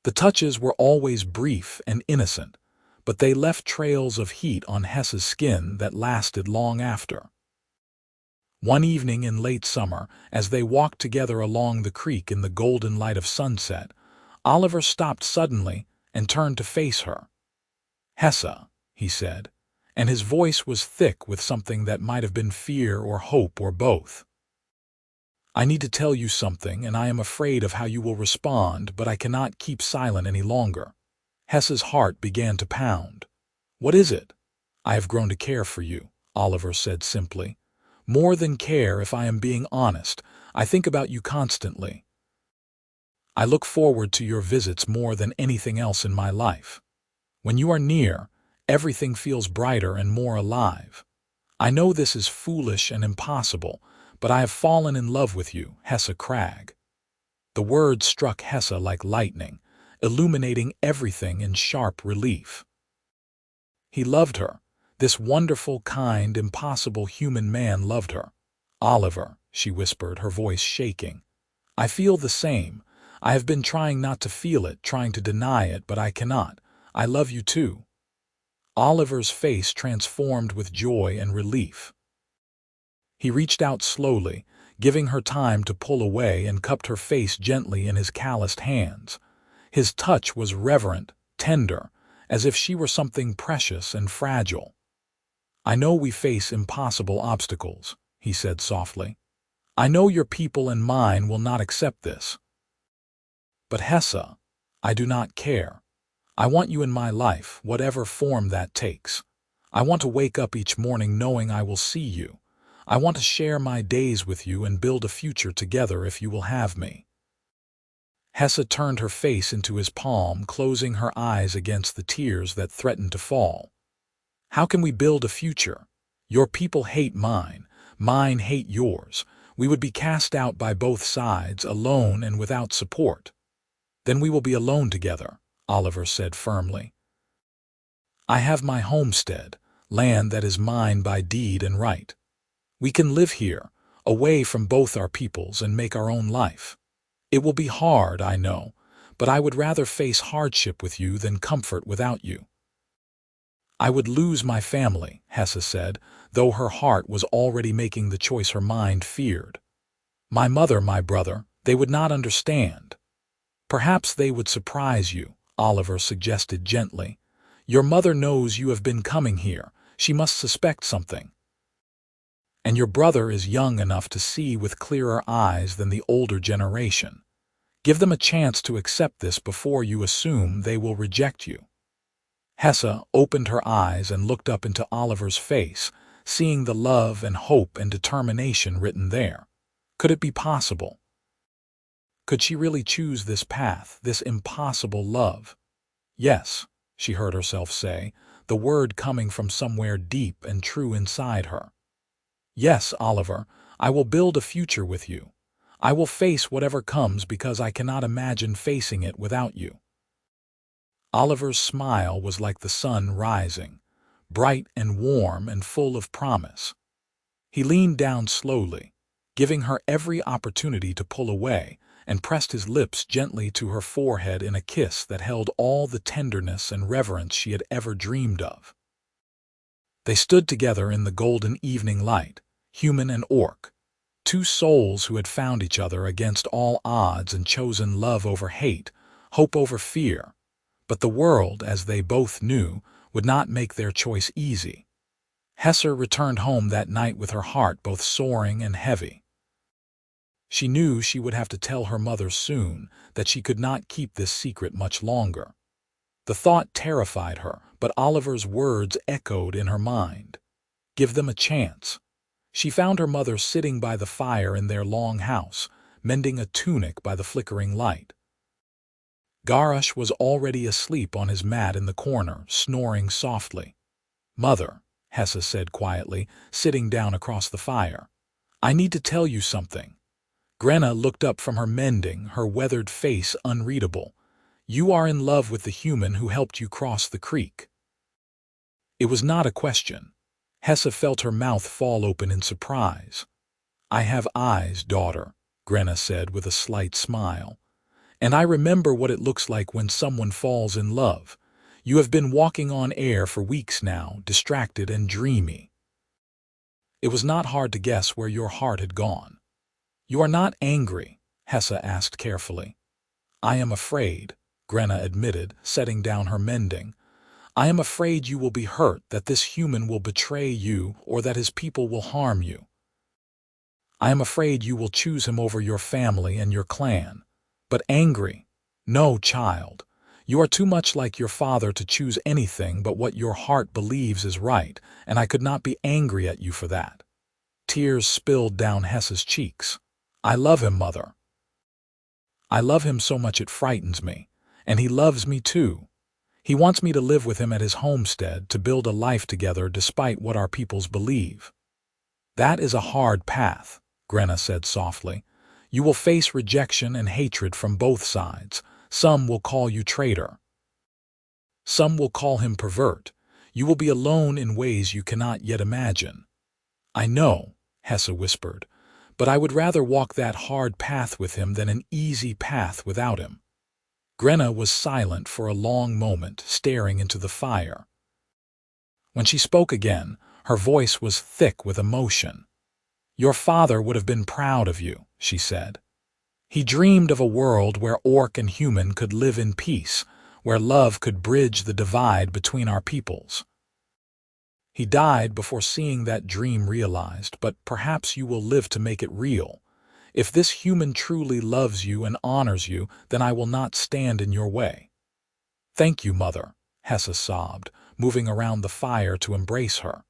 The touches were always brief and innocent, but they left trails of heat on Hessa's skin that lasted long after. One evening in late summer, as they walked together along the creek in the golden light of sunset, Oliver stopped suddenly and turned to face her. "Hessa," he said, and his voice was thick with something that might have been fear or hope or both. "I need to tell you something, and I am afraid of how you will respond, but I cannot keep silent any longer." Hessa's heart began to pound. "What is it?" "I have grown to care for you," Oliver said simply. "More than care, if I am being honest. I think about you constantly. I look forward to your visits more than anything else in my life. When you are near, everything feels brighter and more alive. I know this is foolish and impossible, but I have fallen in love with you, Hessa Crag." The words struck Hessa like lightning, illuminating everything in sharp relief. He loved her. This wonderful, kind, impossible human man loved her. "Oliver," she whispered, her voice shaking. "I feel the same. I have been trying not to feel it, trying to deny it, but I cannot. I love you too." Oliver's face transformed with joy and relief. He reached out slowly, giving her time to pull away, and cupped her face gently in his calloused hands. His touch was reverent, tender, as if she were something precious and fragile. "I know we face impossible obstacles," he said softly. "I know your people and mine will not accept this. But Hessa, I do not care. I want you in my life, whatever form that takes. I want to wake up each morning knowing I will see you. I want to share my days with you and build a future together if you will have me." Hessa turned her face into his palm, closing her eyes against the tears that threatened to fall. "How can we build a future? Your people hate mine. Mine hate yours. We would be cast out by both sides, alone and without support." "Then we will be alone together," Oliver said firmly. "I have my homestead, land that is mine by deed and right. We can live here, away from both our peoples, and make our own life. It will be hard, I know, but I would rather face hardship with you than comfort without you." "I would lose my family," Hessa said, though her heart was already making the choice her mind feared. "My mother, my brother, they would not understand." "Perhaps they would surprise you," Oliver suggested gently. "Your mother knows you have been coming here. She must suspect something. And your brother is young enough to see with clearer eyes than the older generation. Give them a chance to accept this before you assume they will reject you." Hessa opened her eyes and looked up into Oliver's face, seeing the love and hope and determination written there. Could it be possible? Could she really choose this path, this impossible love? "Yes," she heard herself say, the word coming from somewhere deep and true inside her. "Yes, Oliver, I will build a future with you. I will face whatever comes because I cannot imagine facing it without you." Oliver's smile was like the sun rising, bright and warm and full of promise. He leaned down slowly, giving her every opportunity to pull away, and pressed his lips gently to her forehead in a kiss that held all the tenderness and reverence she had ever dreamed of. They stood together in the golden evening light, human and orc, two souls who had found each other against all odds and chosen love over hate, hope over fear. But the world, as they both knew, would not make their choice easy. Hessa returned home that night with her heart both soaring and heavy. She knew she would have to tell her mother soon that she could not keep this secret much longer. The thought terrified her, but Oliver's words echoed in her mind. Give them a chance. She found her mother sitting by the fire in their long house, mending a tunic by the flickering light. Garash was already asleep on his mat in the corner, snoring softly. "Mother," Hessa said quietly, sitting down across the fire, "I need to tell you something." Grenna looked up from her mending, her weathered face unreadable. "You are in love with the human who helped you cross the creek." It was not a question. Hessa felt her mouth fall open in surprise. "I have eyes, daughter," Grenna said with a slight smile. "And I remember what it looks like when someone falls in love. You have been walking on air for weeks now, distracted and dreamy." It was not hard to guess where your heart had gone. "You are not angry?" Hessa asked carefully. "I am afraid," Grenna admitted, setting down her mending. "I am afraid you will be hurt, that this human will betray you, or that his people will harm you. I am afraid you will choose him over your family and your clan. But angry? No, child. You are too much like your father to choose anything but what your heart believes is right, and I could not be angry at you for that." Tears spilled down Hessa's cheeks. "I love him, Mother. I love him so much it frightens me, and he loves me too. He wants me to live with him at his homestead, to build a life together despite what our peoples believe." "That is a hard path," Grenna said softly. "You will face rejection and hatred from both sides. Some will call you traitor. Some will call him pervert. You will be alone in ways you cannot yet imagine." "I know," Hessa whispered, "but I would rather walk that hard path with him than an easy path without him." Grenna was silent for a long moment, staring into the fire. When she spoke again, her voice was thick with emotion. "Your father would have been proud of you," she said. "He dreamed of a world where orc and human could live in peace, where love could bridge the divide between our peoples. He died before seeing that dream realized, but perhaps you will live to make it real. If this human truly loves you and honors you, then I will not stand in your way." "Thank you, Mother," Hessa sobbed, moving around the fire to embrace her.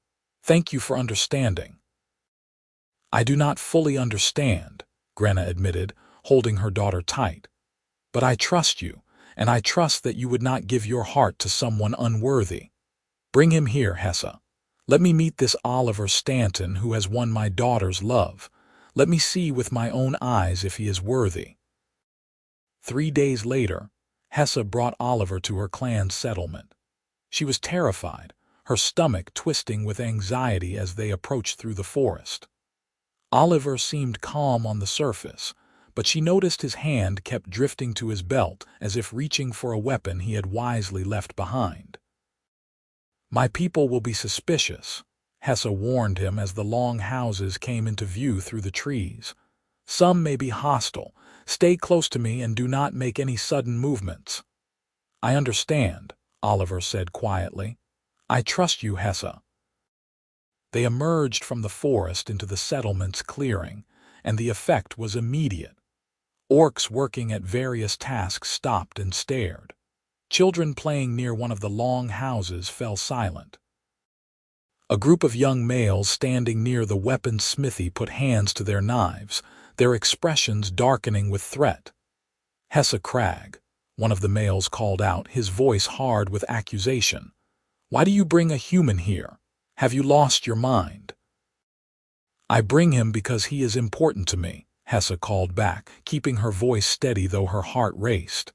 "Thank you for understanding." "I do not fully understand," Grenna admitted, holding her daughter tight. "But I trust you, and I trust that you would not give your heart to someone unworthy. Bring him here, Hessa. Let me meet this Oliver Stanton who has won my daughter's love. Let me see with my own eyes if he is worthy." 3 days later, Hessa brought Oliver to her clan's settlement. She was terrified, her stomach twisting with anxiety as they approached through the forest. Oliver seemed calm on the surface, but she noticed his hand kept drifting to his belt as if reaching for a weapon he had wisely left behind. "My people will be suspicious," Hessa warned him as the long houses came into view through the trees. "Some may be hostile. Stay close to me and do not make any sudden movements." "I understand," Oliver said quietly. "I trust you, Hessa." They emerged from the forest into the settlement's clearing, and the effect was immediate. Orcs working at various tasks stopped and stared. Children playing near one of the long houses fell silent. A group of young males standing near the weapons smithy put hands to their knives, their expressions darkening with threat. "Hessa Crag," one of the males called out, his voice hard with accusation. "Why do you bring a human here? Have you lost your mind?" "I bring him because he is important to me," Hessa called back, keeping her voice steady though her heart raced.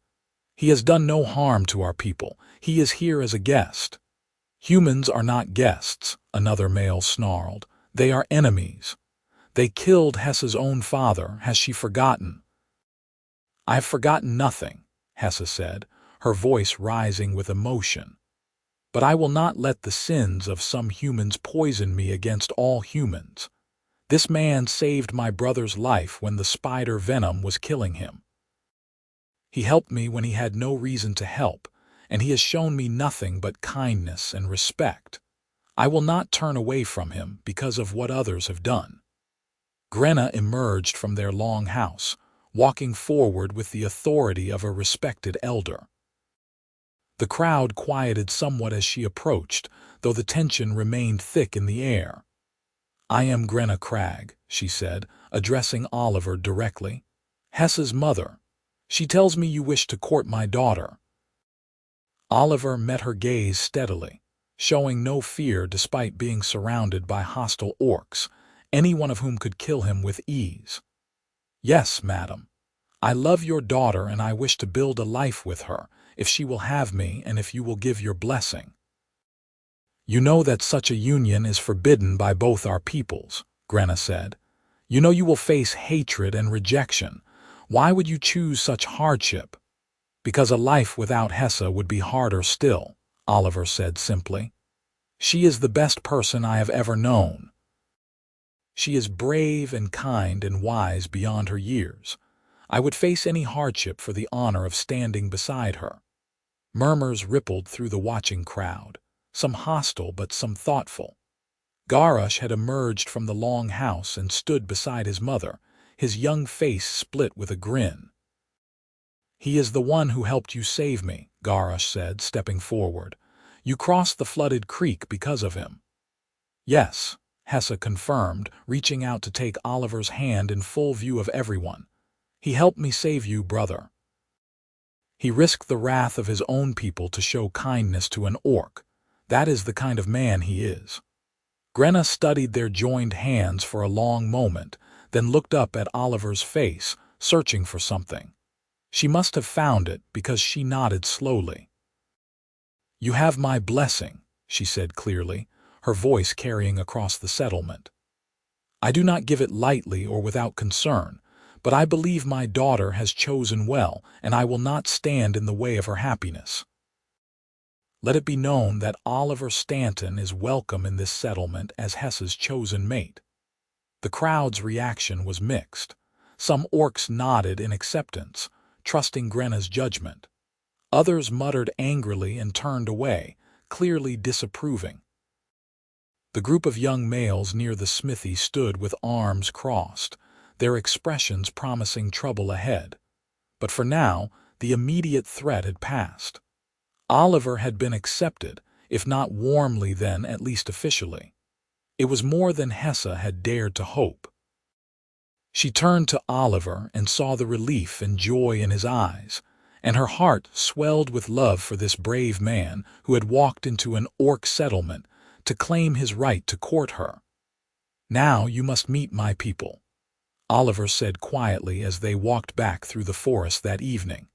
"He has done no harm to our people. He is here as a guest." "Humans are not guests," another male snarled. "They are enemies. They killed Hessa's own father. Has she forgotten?" "I have forgotten nothing," Hessa said, her voice rising with emotion. But I will not let the sins of some humans poison me against all humans. This man saved my brother's life when the spider venom was killing him. He helped me when he had no reason to help, and he has shown me nothing but kindness and respect. I will not turn away from him because of what others have done." Grenna emerged from their long house, walking forward with the authority of a respected elder. The crowd quieted somewhat as she approached, though the tension remained thick in the air. "I am Grenna Cragg," she said, addressing Oliver directly. "Hessa's mother. She tells me you wish to court my daughter." Oliver met her gaze steadily, showing no fear despite being surrounded by hostile orcs, any one of whom could kill him with ease. "Yes, madam. I love your daughter and I wish to build a life with her, if she will have me and if you will give your blessing." "You know that such a union is forbidden by both our peoples," Grenna said. "You know you will face hatred and rejection. Why would you choose such hardship?" "Because a life without Hessa would be harder still," Oliver said simply. "She is the best person I have ever known. She is brave and kind and wise beyond her years. I would face any hardship for the honor of standing beside her." Murmurs rippled through the watching crowd, some hostile but some thoughtful. Garrosh had emerged from the long house and stood beside his mother, his young face split with a grin. "He is the one who helped you save me," Garrosh said, stepping forward. "You crossed the flooded creek because of him." "Yes," Hessa confirmed, reaching out to take Oliver's hand in full view of everyone. "He helped me save you, brother." He risked the wrath of his own people to show kindness to an orc. That is the kind of man he is. Grenna studied their joined hands for a long moment, then looked up at Oliver's face, searching for something. She must have found it because she nodded slowly. "You have my blessing," she said clearly, her voice carrying across the settlement. "I do not give it lightly or without concern, but I believe my daughter has chosen well, and I will not stand in the way of her happiness. Let it be known that Oliver Stanton is welcome in this settlement as Hessa's chosen mate." The crowd's reaction was mixed. Some orcs nodded in acceptance, trusting Grenna's judgment. Others muttered angrily and turned away, clearly disapproving. The group of young males near the smithy stood with arms crossed, their expressions promising trouble ahead. But for now, the immediate threat had passed. Oliver had been accepted, if not warmly then, at least officially. It was more than Hessa had dared to hope. She turned to Oliver and saw the relief and joy in his eyes, and her heart swelled with love for this brave man who had walked into an orc settlement to claim his right to court her. "Now you must meet my people," Oliver said quietly as they walked back through the forest that evening.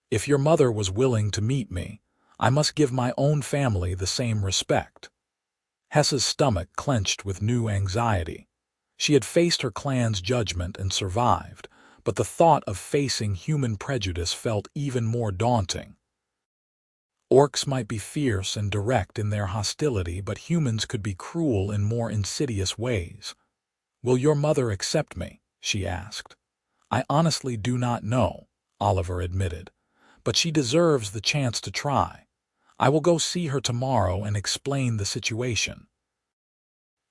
"If your mother was willing to meet me, I must give my own family the same respect." Hessa's stomach clenched with new anxiety. She had faced her clan's judgment and survived, but the thought of facing human prejudice felt even more daunting. Orcs might be fierce and direct in their hostility, but humans could be cruel in more insidious ways. "Will your mother accept me?" she asked. "I honestly do not know," Oliver admitted, "but she deserves the chance to try. I will go see her tomorrow and explain the situation.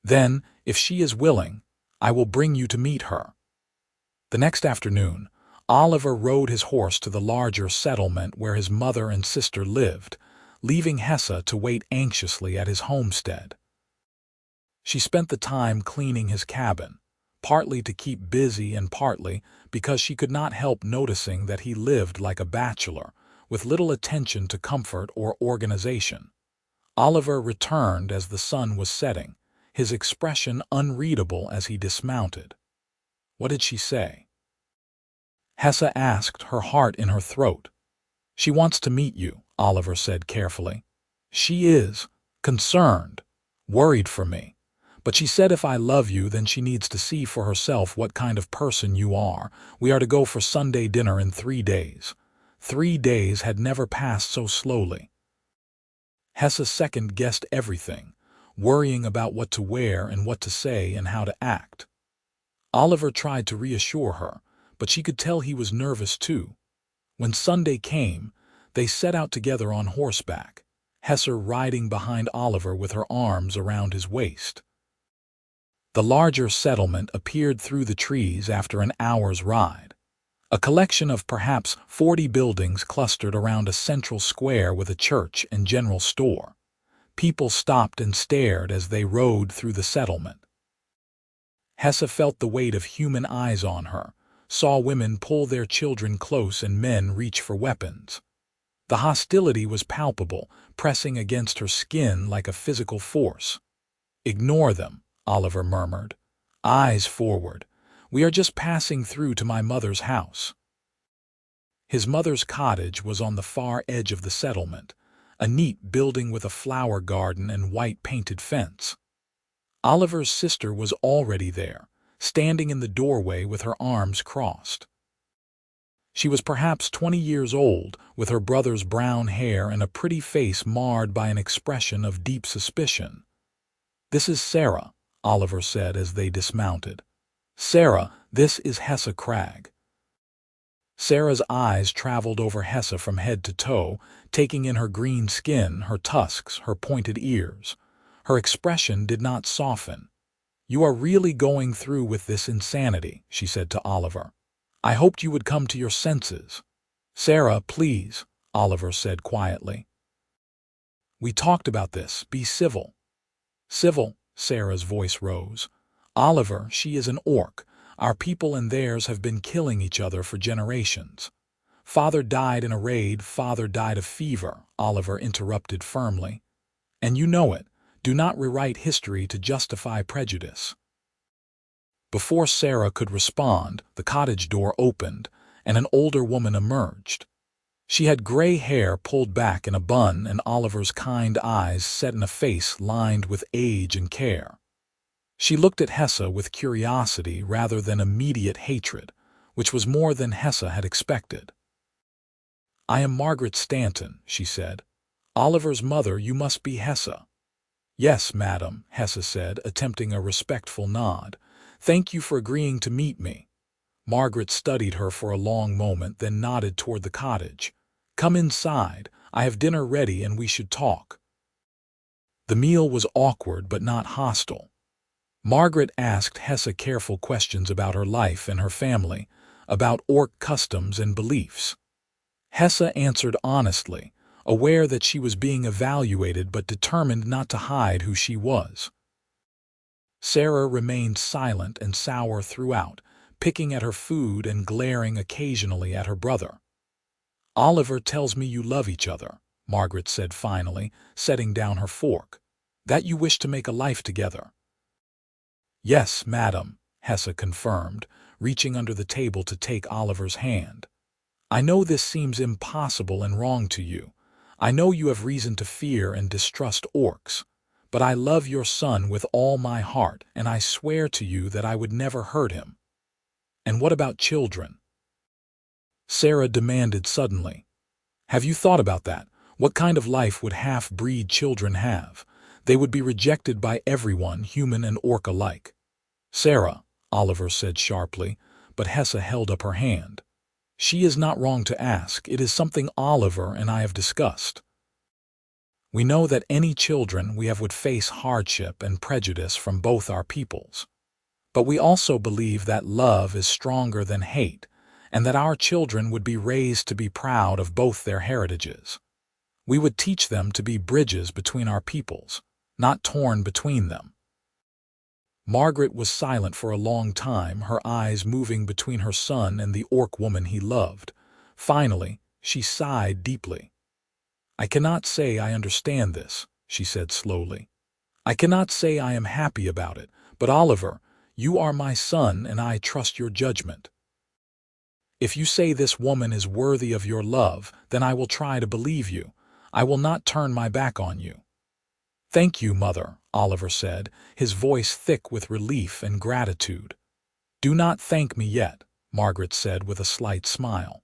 Then, if she is willing, I will bring you to meet her." The next afternoon, Oliver rode his horse to the larger settlement where his mother and sister lived, leaving Hessa to wait anxiously at his homestead. She spent the time cleaning his cabin, partly to keep busy and partly because she could not help noticing that he lived like a bachelor, with little attention to comfort or organization. Oliver returned as the sun was setting, his expression unreadable as he dismounted. "What did she say?" Hessa asked, her heart in her throat. "She wants to meet you," Oliver said carefully. "She is concerned, worried for me. But she said if I love you, then she needs to see for herself what kind of person you are. We are to go for Sunday dinner in 3 days. 3 days had never passed so slowly. Hessa second-guessed everything, worrying about what to wear and what to say and how to act. Oliver tried to reassure her, but she could tell he was nervous too. When Sunday came, they set out together on horseback, Hessa riding behind Oliver with her arms around his waist. The larger settlement appeared through the trees after an hour's ride. A collection of perhaps 40 buildings clustered around a central square with a church and general store. People stopped and stared as they rode through the settlement. Hessa felt the weight of human eyes on her, saw women pull their children close and men reach for weapons. The hostility was palpable, pressing against her skin like a physical force. "Ignore them," Oliver murmured. "Eyes forward. We are just passing through to my mother's house." His mother's cottage was on the far edge of the settlement, a neat building with a flower garden and white-painted fence. Oliver's sister was already there, standing in the doorway with her arms crossed. She was perhaps 20 years old, with her brother's brown hair and a pretty face marred by an expression of deep suspicion. "This is Sarah," Oliver said as they dismounted. "Sarah, this is Hessa Crag." Sarah's eyes traveled over Hessa from head to toe, taking in her green skin, her tusks, her pointed ears. Her expression did not soften. "You are really going through with this insanity," she said to Oliver. "I hoped you would come to your senses." "Sarah, please," Oliver said quietly. "We talked about this. Be civil." "Civil?" Sarah's voice rose. "Oliver, she is an orc. Our people and theirs have been killing each other for generations." "Father died in a raid, father died of fever," Oliver interrupted firmly. "And you know it. Do not rewrite history to justify prejudice." Before Sarah could respond, the cottage door opened, and an older woman emerged. She had gray hair pulled back in a bun and Oliver's kind eyes set in a face lined with age and care. She looked at Hessa with curiosity rather than immediate hatred, which was more than Hessa had expected. "I am Margaret Stanton," she said. "Oliver's mother, you must be Hessa." "Yes, madam," Hessa said, attempting a respectful nod. "Thank you for agreeing to meet me." Margaret studied her for a long moment, then nodded toward the cottage. "Come inside. I have dinner ready and we should talk." The meal was awkward but not hostile. Margaret asked Hessa careful questions about her life and her family, about orc customs and beliefs. Hessa answered honestly, aware that she was being evaluated but determined not to hide who she was. Sarah remained silent and sour throughout, picking at her food and glaring occasionally at her brother. "Oliver tells me you love each other," Margaret said finally, setting down her fork. "That you wish to make a life together." "Yes, madam," Hessa confirmed, reaching under the table to take Oliver's hand. "I know this seems impossible and wrong to you. I know you have reason to fear and distrust orcs. But I love your son with all my heart, and I swear to you that I would never hurt him." "And what about children?" Sarah demanded suddenly. "Have you thought about that? What kind of life would half-breed children have? They would be rejected by everyone, human and orc alike." "Sarah," Oliver said sharply, but Hessa held up her hand. "She is not wrong to ask. It is something Oliver and I have discussed. We know that any children we have would face hardship and prejudice from both our peoples. But we also believe that love is stronger than hate, and that our children would be raised to be proud of both their heritages. We would teach them to be bridges between our peoples, not torn between them." Margaret was silent for a long time, her eyes moving between her son and the orc woman he loved. Finally, she sighed deeply. "I cannot say I understand this," she said slowly. "I cannot say I am happy about it, but Oliver, you are my son and I trust your judgment. If you say this woman is worthy of your love, then I will try to believe you. I will not turn my back on you." "Thank you, mother," Oliver said, his voice thick with relief and gratitude. "Do not thank me yet," Margaret said with a slight smile.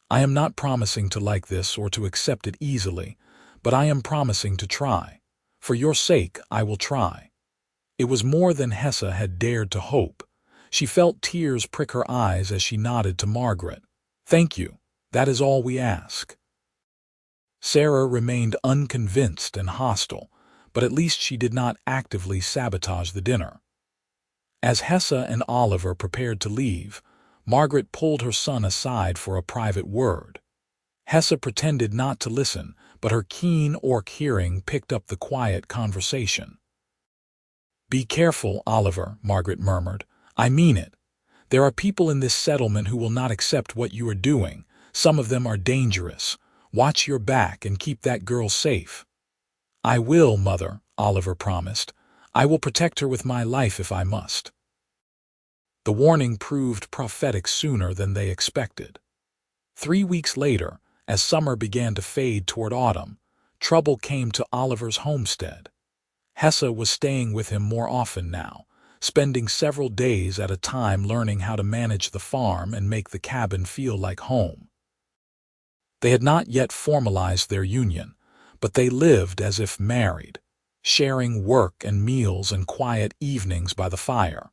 "I am not promising to like this or to accept it easily, but I am promising to try. For your sake, I will try." It was more than Hessa had dared to hope. She felt tears prick her eyes as she nodded to Margaret. "Thank you. That is all we ask." Sarah remained unconvinced and hostile, but at least she did not actively sabotage the dinner. As Hessa and Oliver prepared to leave, Margaret pulled her son aside for a private word. Hessa pretended not to listen, but her keen orc hearing picked up the quiet conversation. "Be careful, Oliver," Margaret murmured. "I mean it. There are people in this settlement who will not accept what you are doing. Some of them are dangerous. Watch your back and keep that girl safe." "I will, Mother," Oliver promised. "I will protect her with my life if I must." The warning proved prophetic sooner than they expected. 3 weeks later, as summer began to fade toward autumn, trouble came to Oliver's homestead. Hessa was staying with him more often now, spending several days at a time learning how to manage the farm and make the cabin feel like home. They had not yet formalized their union, but they lived as if married, sharing work and meals and quiet evenings by the fire.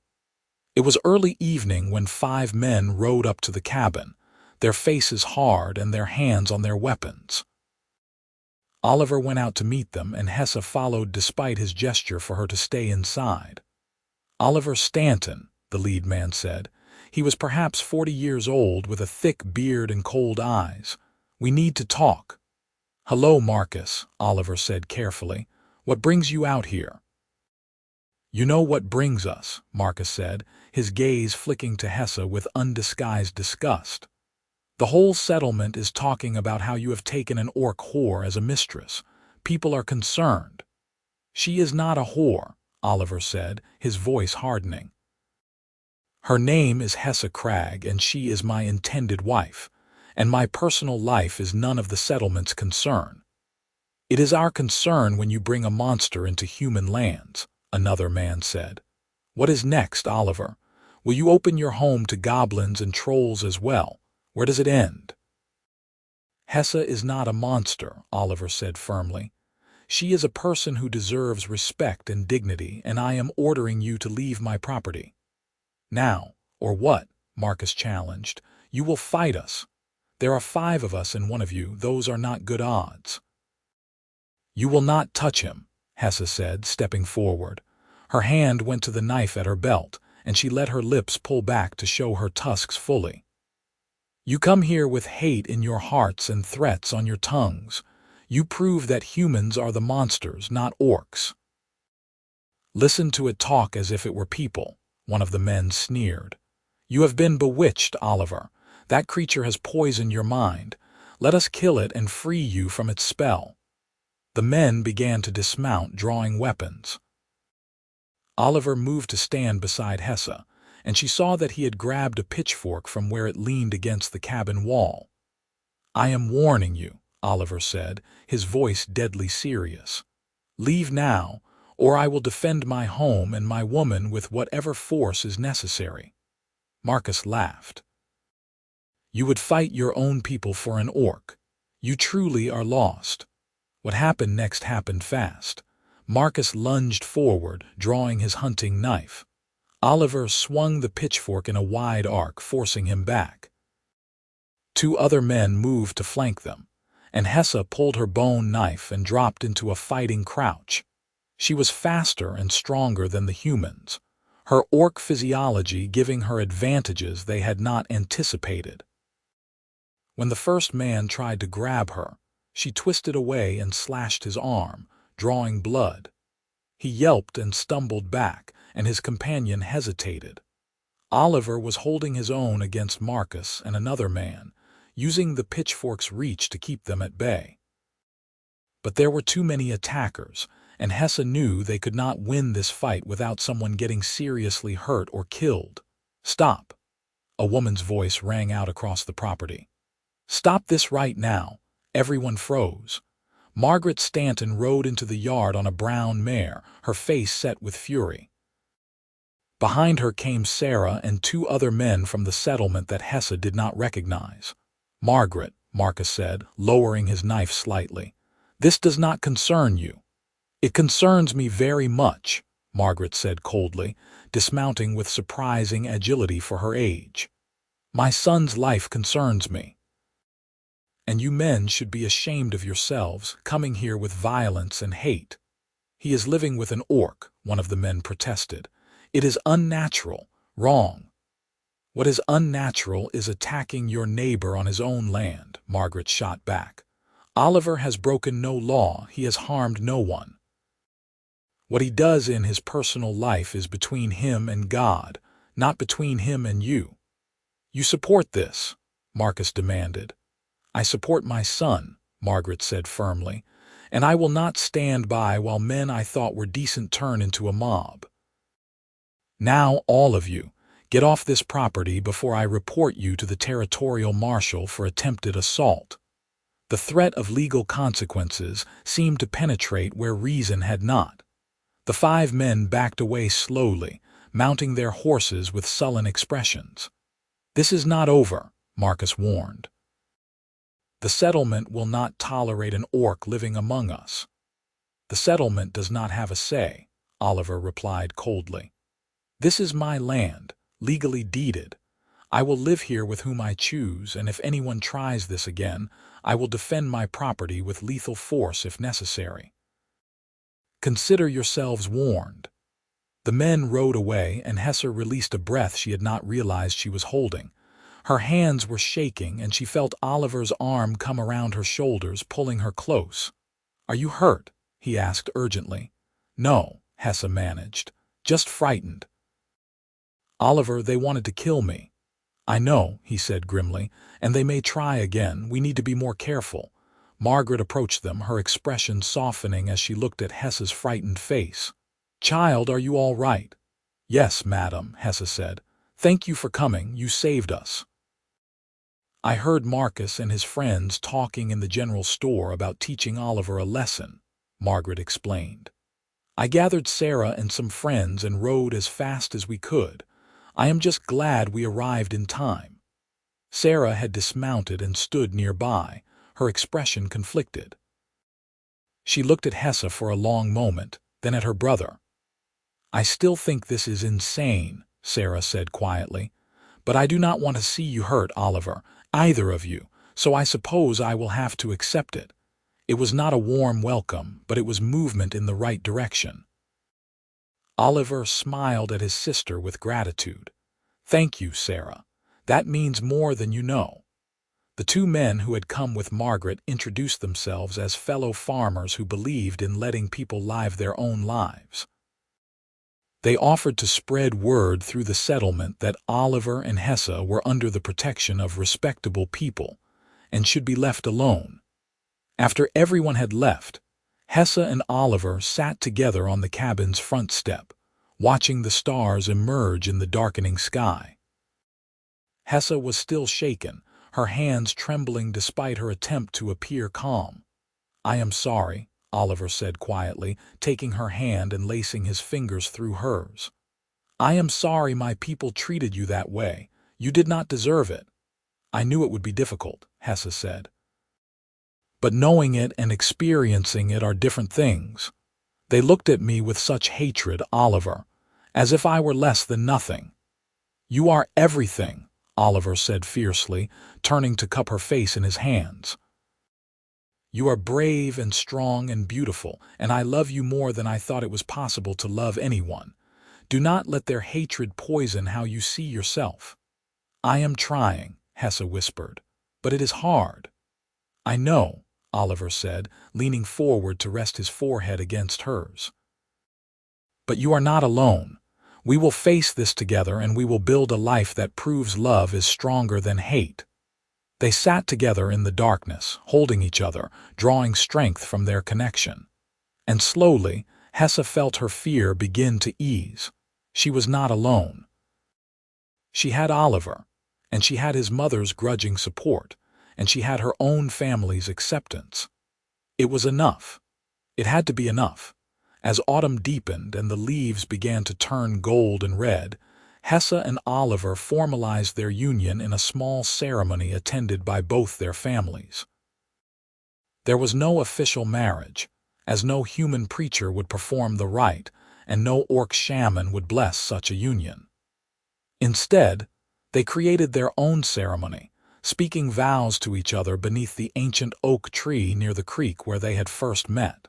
It was early evening when 5 men rode up to the cabin, their faces hard and their hands on their weapons. Oliver went out to meet them, and Hessa followed despite his gesture for her to stay inside. "Oliver Stanton," the lead man said. He was perhaps 40 years old, with a thick beard and cold eyes. "We need to talk." "Hello, Marcus," Oliver said carefully. "What brings you out here?" "You know what brings us," Marcus said, his gaze flicking to Hessa with undisguised disgust. "The whole settlement is talking about how you have taken an orc whore as a mistress. People are concerned." "She is not a whore," Oliver said, his voice hardening. "Her name is Hessa Crag, and she is my intended wife, and my personal life is none of the settlement's concern." "It is our concern when you bring a monster into human lands," another man said. "What is next, Oliver? Will you open your home to goblins and trolls as well? Where does it end?" "Hessa is not a monster," Oliver said firmly. "She is a person who deserves respect and dignity, and I am ordering you to leave my property." "Now, or what?" Marcus challenged. "You will fight us. There are 5 of us and one of you. Those are not good odds." "You will not touch him," Hessa said, stepping forward. Her hand went to the knife at her belt, and she let her lips pull back to show her tusks fully. "You come here with hate in your hearts and threats on your tongues. You prove that humans are the monsters, not orcs." "Listen to it talk as if it were people," one of the men sneered. "You have been bewitched, Oliver. That creature has poisoned your mind. Let us kill it and free you from its spell." The men began to dismount, drawing weapons. Oliver moved to stand beside Hessa, and she saw that he had grabbed a pitchfork from where it leaned against the cabin wall. "I am warning you," Oliver said, his voice deadly serious. "Leave now, or I will defend my home and my woman with whatever force is necessary." Marcus laughed. "You would fight your own people for an orc. You truly are lost." What happened next happened fast. Marcus lunged forward, drawing his hunting knife. Oliver swung the pitchfork in a wide arc, forcing him back. 2 other men moved to flank them, and Hessa pulled her bone knife and dropped into a fighting crouch. She was faster and stronger than the humans, her orc physiology giving her advantages they had not anticipated. When the first man tried to grab her, she twisted away and slashed his arm, drawing blood. He yelped and stumbled back, and his companion hesitated. Oliver was holding his own against Marcus and another man, using the pitchfork's reach to keep them at bay. But there were too many attackers, and Hessa knew they could not win this fight without someone getting seriously hurt or killed. "Stop!" A woman's voice rang out across the property. "Stop this right now!" Everyone froze. Margaret Stanton rode into the yard on a brown mare, her face set with fury. Behind her came Sarah and 2 other men from the settlement that Hessa did not recognize. "Margaret," Marcus said, lowering his knife slightly. This does not concern you. It concerns me very much, Margaret said coldly, dismounting with surprising agility for her age. My son's life concerns me. And you men should be ashamed of yourselves, coming here with violence and hate. He is living with an orc, one of the men protested. It is unnatural, wrong. What is unnatural is attacking your neighbor on his own land, Margaret shot back. Oliver has broken no law, he has harmed no one. What he does in his personal life is between him and God, not between him and you. You support this, Marcus demanded. I support my son, Margaret said firmly, and I will not stand by while men I thought were decent turn into a mob. Now, all of you, get off this property before I report you to the territorial marshal for attempted assault. The threat of legal consequences seemed to penetrate where reason had not. The 5 men backed away slowly, mounting their horses with sullen expressions. This is not over, Marcus warned. The settlement will not tolerate an orc living among us. The settlement does not have a say, Oliver replied coldly. This is my land, legally deeded. I will live here with whom I choose, and if anyone tries this again, I will defend my property with lethal force if necessary. Consider yourselves warned. The men rode away, and Hessa released a breath she had not realized she was holding. Her hands were shaking, and she felt Oliver's arm come around her shoulders, pulling her close. Are you hurt? He asked urgently. No, Hessa managed. Just frightened. Oliver, they wanted to kill me. I know, he said grimly, and they may try again. We need to be more careful. Margaret approached them, her expression softening as she looked at Hessa's frightened face. Child, are you all right? Yes, madam, Hessa said. Thank you for coming. You saved us. I heard Marcus and his friends talking in the general store about teaching Oliver a lesson, Margaret explained. I gathered Sarah and some friends and rode as fast as we could. I am just glad we arrived in time. Sarah had dismounted and stood nearby, her expression conflicted. She looked at Hessa for a long moment, then at her brother. I still think this is insane, Sarah said quietly. But I do not want to see you hurt, Oliver, either of you, so I suppose I will have to accept it. It was not a warm welcome, but it was movement in the right direction. Oliver smiled at his sister with gratitude. Thank you, Sarah. That means more than you know. The 2 men who had come with Margaret introduced themselves as fellow farmers who believed in letting people live their own lives. They offered to spread word through the settlement that Oliver and Hessa were under the protection of respectable people and should be left alone. After everyone had left, Hessa and Oliver sat together on the cabin's front step, watching the stars emerge in the darkening sky. Hessa was still shaken, her hands trembling despite her attempt to appear calm. I am sorry, Oliver said quietly, taking her hand and lacing his fingers through hers. I am sorry my people treated you that way. You did not deserve it. I knew it would be difficult, Hessa said. But knowing it and experiencing it are different things. They looked at me with such hatred, Oliver, as if I were less than nothing. You are everything, Oliver said fiercely, turning to cup her face in his hands. You are brave and strong and beautiful, and I love you more than I thought it was possible to love anyone. Do not let their hatred poison how you see yourself. I am trying, Hessa whispered, but it is hard. I know, Oliver said, leaning forward to rest his forehead against hers. But you are not alone. We will face this together, and we will build a life that proves love is stronger than hate. They sat together in the darkness, holding each other, drawing strength from their connection. And slowly, Hessa felt her fear begin to ease. She was not alone. She had Oliver, and she had his mother's grudging support, and she had her own family's acceptance. It was enough. It had to be enough. As autumn deepened and the leaves began to turn gold and red, Hessa and Oliver formalized their union in a small ceremony attended by both their families. There was no official marriage, as no human preacher would perform the rite, and no orc shaman would bless such a union. Instead, they created their own ceremony, speaking vows to each other beneath the ancient oak tree near the creek where they had first met.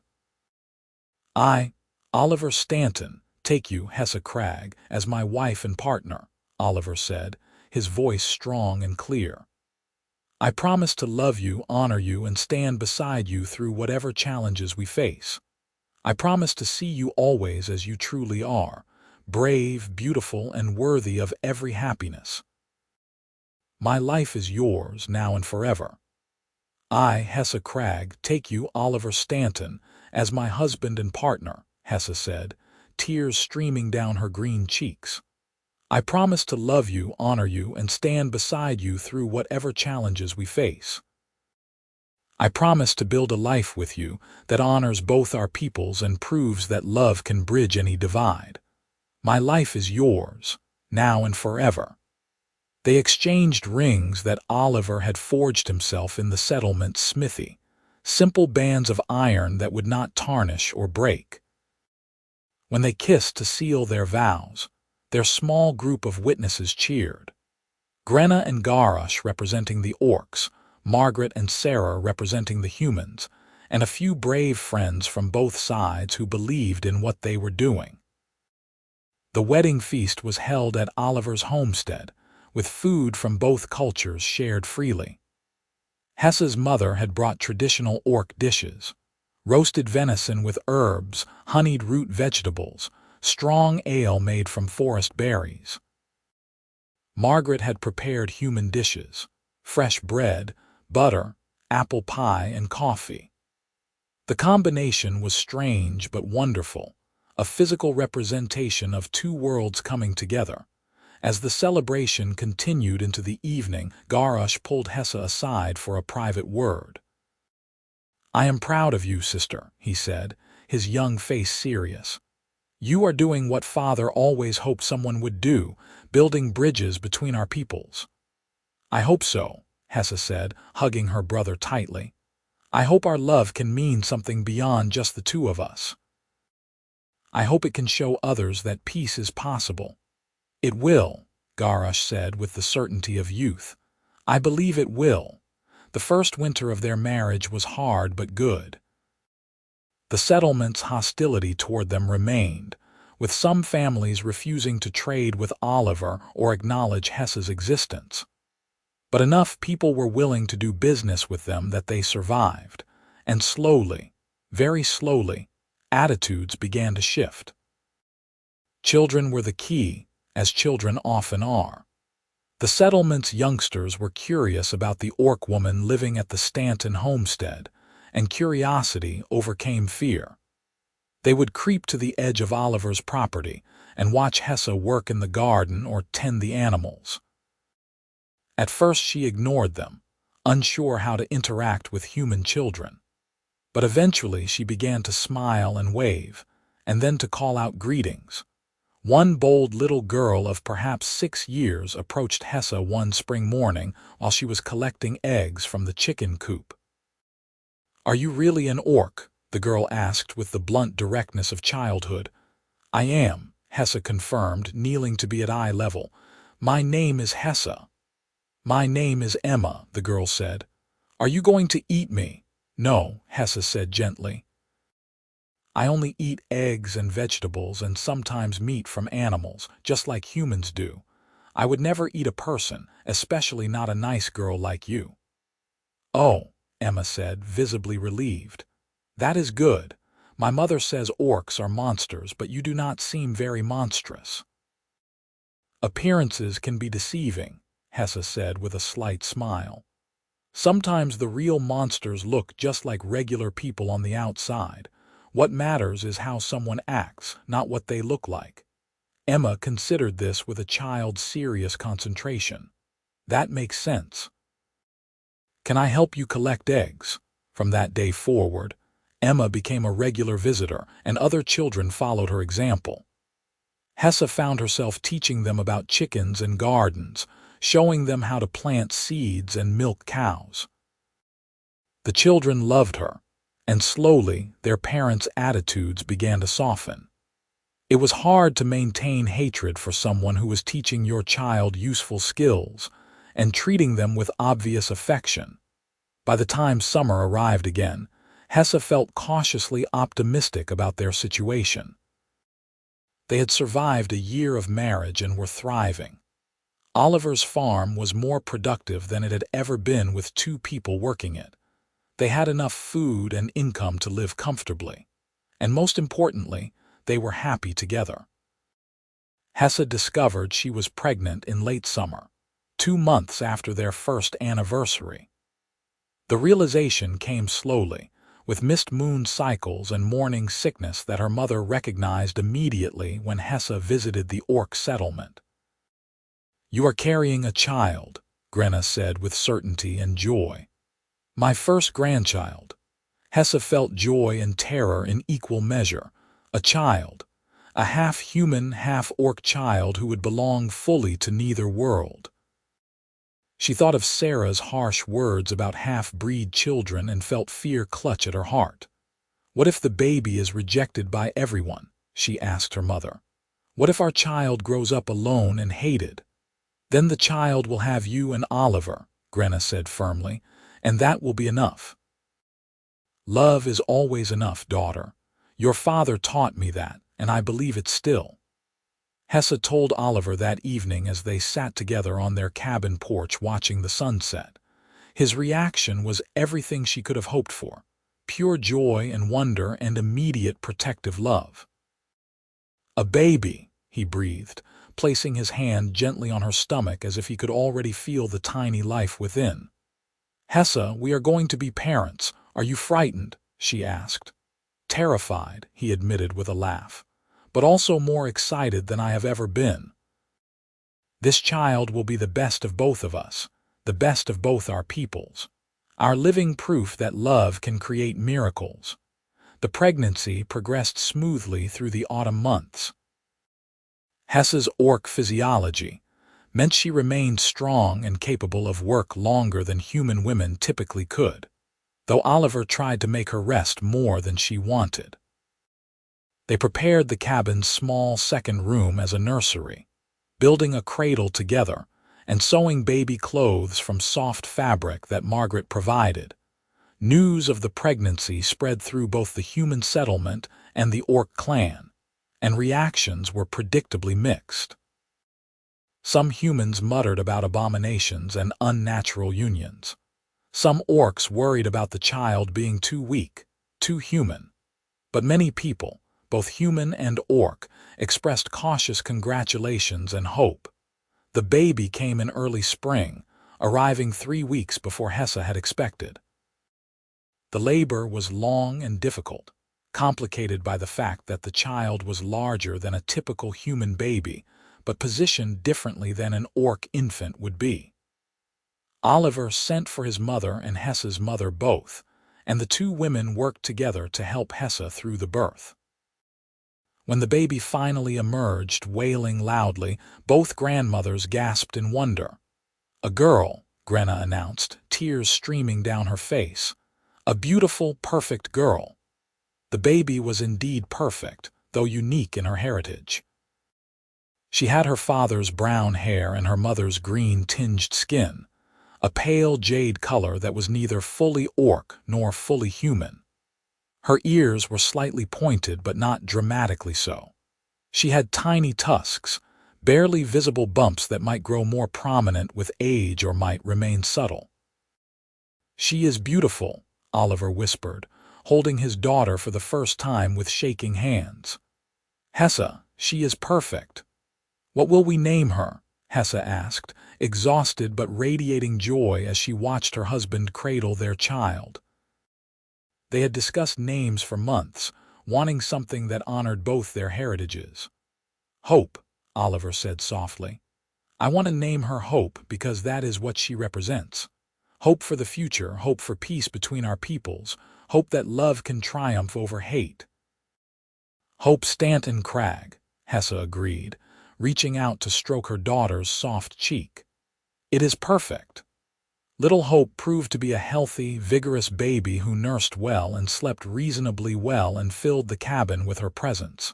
"I, Oliver Stanton, take you, Hessa Crag, as my wife and partner," Oliver said, his voice strong and clear. "I promise to love you, honor you, and stand beside you through whatever challenges we face. I promise to see you always as you truly are, brave, beautiful, and worthy of every happiness. My life is yours, now and forever. I, Hessa Crag, take you, Oliver Stanton, as my husband and partner," Hessa said, tears streaming down her green cheeks. "I promise to love you, honor you, and stand beside you through whatever challenges we face. I promise to build a life with you that honors both our peoples and proves that love can bridge any divide. My life is yours, now and forever." They exchanged rings that Oliver had forged himself in the settlement's smithy, simple bands of iron that would not tarnish or break. When they kissed to seal their vows, their small group of witnesses cheered. Grenna and Garrosh representing the orcs, Margaret and Sarah representing the humans, and a few brave friends from both sides who believed in what they were doing. The wedding feast was held at Oliver's homestead, with food from both cultures shared freely. Hessa's mother had brought traditional orc dishes: roasted venison with herbs, honeyed root vegetables, strong ale made from forest berries. Margaret had prepared human dishes: fresh bread, butter, apple pie, and coffee. The combination was strange but wonderful, a physical representation of two worlds coming together. As the celebration continued into the evening, Garrosh pulled Hessa aside for a private word. "I am proud of you, sister," he said, his young face serious. "You are doing what Father always hoped someone would do, building bridges between our peoples." "I hope so," Hessa said, hugging her brother tightly. "I hope our love can mean something beyond just the two of us. I hope it can show others that peace is possible." "It will," Garrosh said with the certainty of youth. "I believe it will." The first winter of their marriage was hard but good. The settlement's hostility toward them remained, with some families refusing to trade with Oliver or acknowledge Hessa's existence. But enough people were willing to do business with them that they survived, and slowly, very slowly, attitudes began to shift. Children were the key, as children often are. The settlement's youngsters were curious about the orc woman living at the Stanton homestead, and curiosity overcame fear. They would creep to the edge of Oliver's property and watch Hessa work in the garden or tend the animals. At first she ignored them, unsure how to interact with human children. But eventually she began to smile and wave, and then to call out greetings. One bold little girl of perhaps 6 years approached Hessa one spring morning while she was collecting eggs from the chicken coop. "Are you really an orc?" the girl asked with the blunt directness of childhood. "I am," Hessa confirmed, kneeling to be at eye level. "My name is Hessa." "My name is Emma," the girl said. "Are you going to eat me?" "No," Hessa said gently. "I only eat eggs and vegetables and sometimes meat from animals, just like humans do. I would never eat a person, especially not a nice girl like you." "Oh," Emma said, visibly relieved. "That is good. My mother says orcs are monsters, but you do not seem very monstrous." "Appearances can be deceiving," Hessa said with a slight smile. "Sometimes the real monsters look just like regular people on the outside. What matters is how someone acts, not what they look like." Emma considered this with a child's serious concentration. "That makes sense. Can I help you collect eggs?" From that day forward, Emma became a regular visitor, and other children followed her example. Hessa found herself teaching them about chickens and gardens, showing them how to plant seeds and milk cows. The children loved her, and slowly their parents' attitudes began to soften. It was hard to maintain hatred for someone who was teaching your child useful skills and treating them with obvious affection. By the time summer arrived again, Hessa felt cautiously optimistic about their situation. They had survived a year of marriage and were thriving. Oliver's farm was more productive than it had ever been with two people working it. They had enough food and income to live comfortably. And most importantly, they were happy together. Hessa discovered she was pregnant in late summer, 2 months after their first anniversary. The realization came slowly, with missed moon cycles and morning sickness that her mother recognized immediately when Hessa visited the Orc settlement. "You are carrying a child," Grenna said with certainty and joy. "My first grandchild." Hessa felt joy and terror in equal measure. A child, a half-human, half-orc child who would belong fully to neither world. She thought of Sarah's harsh words about half-breed children and felt fear clutch at her heart. "What if the baby is rejected by everyone?" she asked her mother. "What if our child grows up alone and hated?" "Then the child will have you and Oliver," Grenna said firmly, "and that will be enough." "Love is always enough, daughter. Your father taught me that, and I believe it still." Hessa told Oliver that evening as they sat together on their cabin porch watching the sunset. His reaction was everything she could have hoped for: pure joy and wonder and immediate protective love. "A baby," he breathed, placing his hand gently on her stomach as if he could already feel the tiny life within. "Hessa, we are going to be parents. Are you frightened?" she asked. "Terrified," he admitted with a laugh, "but also more excited than I have ever been. This child will be the best of both of us, the best of both our peoples. Our living proof that love can create miracles." The pregnancy progressed smoothly through the autumn months. Hessa's orc physiology meant she remained strong and capable of work longer than human women typically could, though Oliver tried to make her rest more than she wanted. They prepared the cabin's small second room as a nursery, building a cradle together and sewing baby clothes from soft fabric that Margaret provided. News of the pregnancy spread through both the human settlement and the Orc clan, and reactions were predictably mixed. Some humans muttered about abominations and unnatural unions. Some orcs worried about the child being too weak, too human. But many people, both human and orc, expressed cautious congratulations and hope. The baby came in early spring, arriving 3 weeks before Hessa had expected. The labor was long and difficult, complicated by the fact that the child was larger than a typical human baby, but positioned differently than an orc infant would be. Oliver sent for his mother and Hessa's mother both, and the two women worked together to help Hessa through the birth. When the baby finally emerged, wailing loudly, both grandmothers gasped in wonder. "A girl," Grenna announced, tears streaming down her face. "A beautiful, perfect girl." The baby was indeed perfect, though unique in her heritage. She had her father's brown hair and her mother's green-tinged skin, a pale jade color that was neither fully orc nor fully human. Her ears were slightly pointed but not dramatically so. She had tiny tusks, barely visible bumps that might grow more prominent with age or might remain subtle. "She is beautiful," Oliver whispered, holding his daughter for the first time with shaking hands. "Hessa, she is perfect." "What will we name her?" Hessa asked, exhausted but radiating joy as she watched her husband cradle their child. They had discussed names for months, wanting something that honored both their heritages. "Hope," Oliver said softly. "I want to name her Hope because that is what she represents. Hope for the future, hope for peace between our peoples, hope that love can triumph over hate." "Hope Stanton Crag," Hessa agreed, reaching out to stroke her daughter's soft cheek. "It is perfect." Little Hope proved to be a healthy, vigorous baby who nursed well and slept reasonably well and filled the cabin with her presence.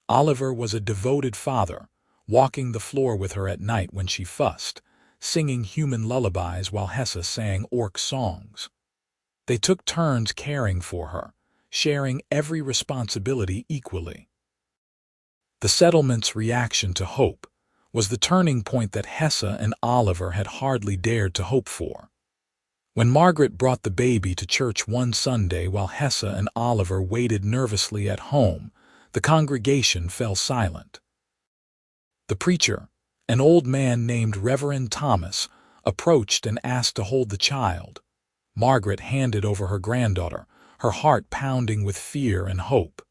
Oliver was a devoted father, walking the floor with her at night when she fussed, singing human lullabies while Hessa sang orc songs. They took turns caring for her, sharing every responsibility equally. The settlement's reaction to Hope was the turning point that Hessa and Oliver had hardly dared to hope for. When Margaret brought the baby to church one Sunday while Hessa and Oliver waited nervously at home, the congregation fell silent. The preacher, an old man named Reverend Thomas, approached and asked to hold the child. Margaret handed over her granddaughter, her heart pounding with fear and hope.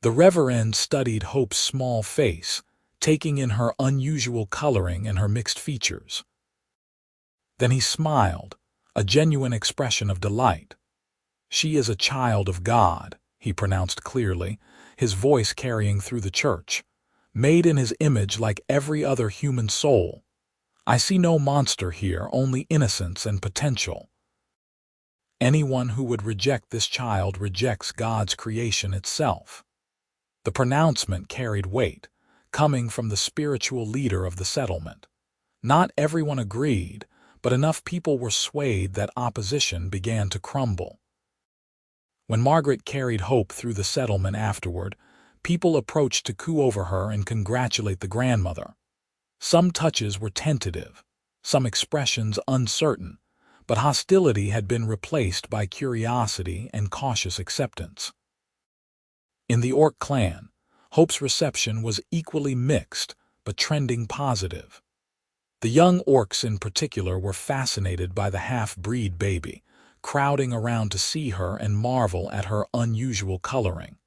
The Reverend studied Hope's small face, taking in her unusual coloring and her mixed features. Then he smiled, a genuine expression of delight. "She is a child of God," he pronounced clearly, his voice carrying through the church. "Made in his image like every other human soul. I see no monster here, only innocence and potential. Anyone who would reject this child rejects God's creation itself." The pronouncement carried weight, coming from the spiritual leader of the settlement. Not everyone agreed, but enough people were swayed that opposition began to crumble. When Margaret carried Hope through the settlement afterward, people approached to coo over her and congratulate the grandmother. Some touches were tentative, some expressions uncertain, but hostility had been replaced by curiosity and cautious acceptance. In the Orc clan, Hope's reception was equally mixed, but trending positive. The young orcs in particular were fascinated by the half-breed baby, crowding around to see her and marvel at her unusual coloring.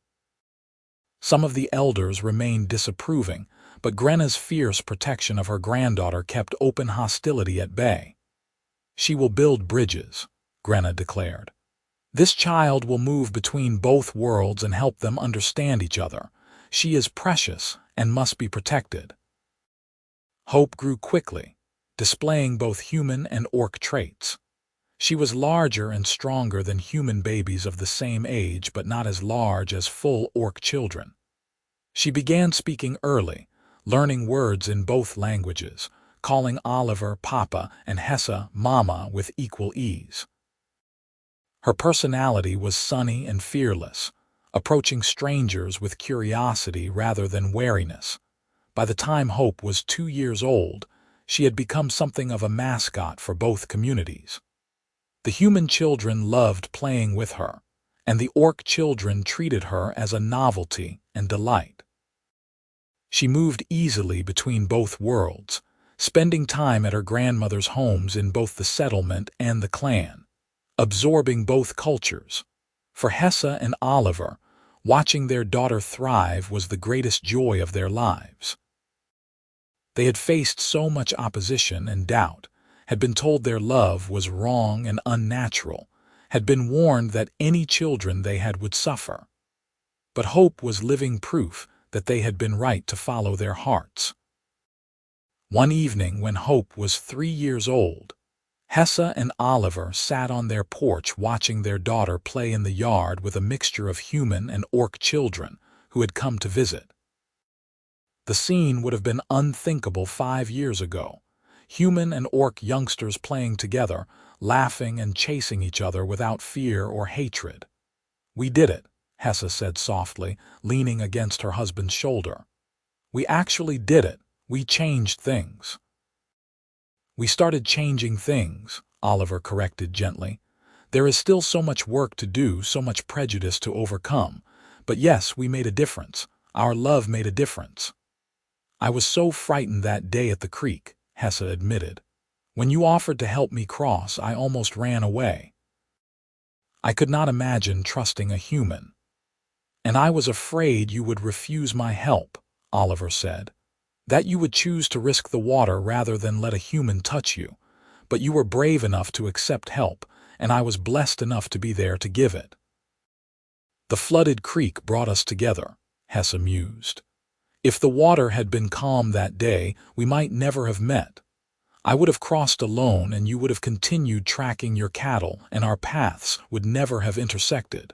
Some of the elders remained disapproving, but Grenna's fierce protection of her granddaughter kept open hostility at bay. "She will build bridges," Grenna declared. "This child will move between both worlds and help them understand each other. She is precious and must be protected." Hope grew quickly, displaying both human and orc traits. She was larger and stronger than human babies of the same age, but not as large as full orc children. She began speaking early, learning words in both languages, calling Oliver Papa and Hessa Mama with equal ease. Her personality was sunny and fearless, approaching strangers with curiosity rather than wariness. By the time Hope was 2 years old, she had become something of a mascot for both communities. The human children loved playing with her, and the orc children treated her as a novelty and delight. She moved easily between both worlds, spending time at her grandmother's homes in both the settlement and the clan, absorbing both cultures. For Hessa and Oliver, watching their daughter thrive was the greatest joy of their lives. They had faced so much opposition and doubt, had been told their love was wrong and unnatural, had been warned that any children they had would suffer. But Hope was living proof that they had been right to follow their hearts. One evening when Hope was 3 years old, Hessa and Oliver sat on their porch watching their daughter play in the yard with a mixture of human and orc children who had come to visit. The scene would have been unthinkable 5 years ago. Human and orc youngsters playing together, laughing and chasing each other without fear or hatred. "We did it," Hessa said softly, leaning against her husband's shoulder. "We actually did it. We changed things." "We started changing things," Oliver corrected gently. "There is still so much work to do, so much prejudice to overcome. But yes, we made a difference. Our love made a difference." "I was so frightened that day at the creek," Hessa admitted. "When you offered to help me cross, I almost ran away. I could not imagine trusting a human. And I was afraid you would refuse my help," Oliver said. "That you would choose to risk the water rather than let a human touch you. But you were brave enough to accept help, and I was blessed enough to be there to give it." "The flooded creek brought us together," Hessa mused. "If the water had been calm that day, we might never have met. I would have crossed alone and you would have continued tracking your cattle and our paths would never have intersected."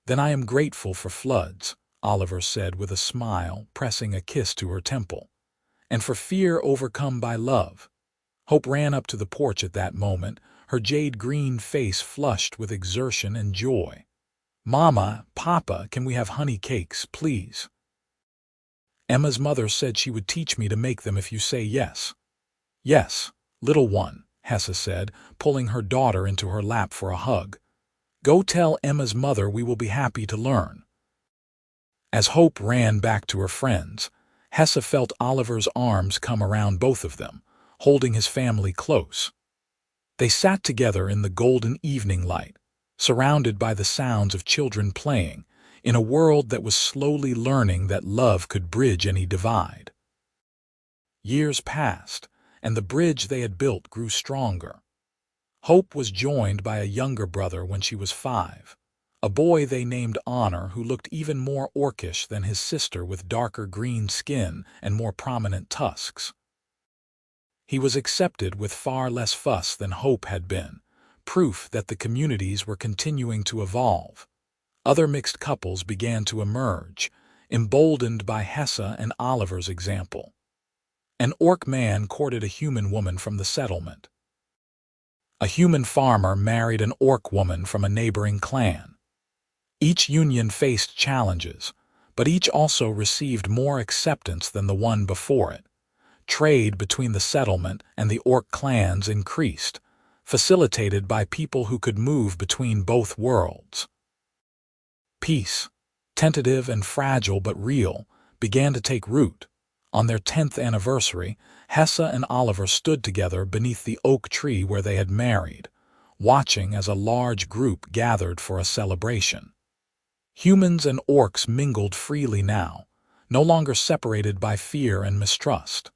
"Then I am grateful for floods," Oliver said with a smile, pressing a kiss to her temple. "And for fear overcome by love." Hope ran up to the porch at that moment, her jade-green face flushed with exertion and joy. "Mama, Papa, can we have honey cakes, please? Emma's mother said she would teach me to make them if you say yes." "Yes, little one," Hessa said, pulling her daughter into her lap for a hug. "Go tell Emma's mother we will be happy to learn." As Hope ran back to her friends, Hessa felt Oliver's arms come around both of them, holding his family close. They sat together in the golden evening light, surrounded by the sounds of children playing, in a world that was slowly learning that love could bridge any divide. Years passed, and the bridge they had built grew stronger. Hope was joined by a younger brother when she was 5, a boy they named Honor who looked even more orcish than his sister with darker green skin and more prominent tusks. He was accepted with far less fuss than Hope had been, proof that the communities were continuing to evolve. Other mixed couples began to emerge, emboldened by Hessa and Oliver's example. An orc man courted a human woman from the settlement. A human farmer married an orc woman from a neighboring clan. Each union faced challenges, but each also received more acceptance than the one before it. Trade between the settlement and the orc clans increased, facilitated by people who could move between both worlds. Peace, tentative and fragile but real, began to take root. On their 10th anniversary, Hessa and Oliver stood together beneath the oak tree where they had married, watching as a large group gathered for a celebration. Humans and orcs mingled freely now, no longer separated by fear and mistrust.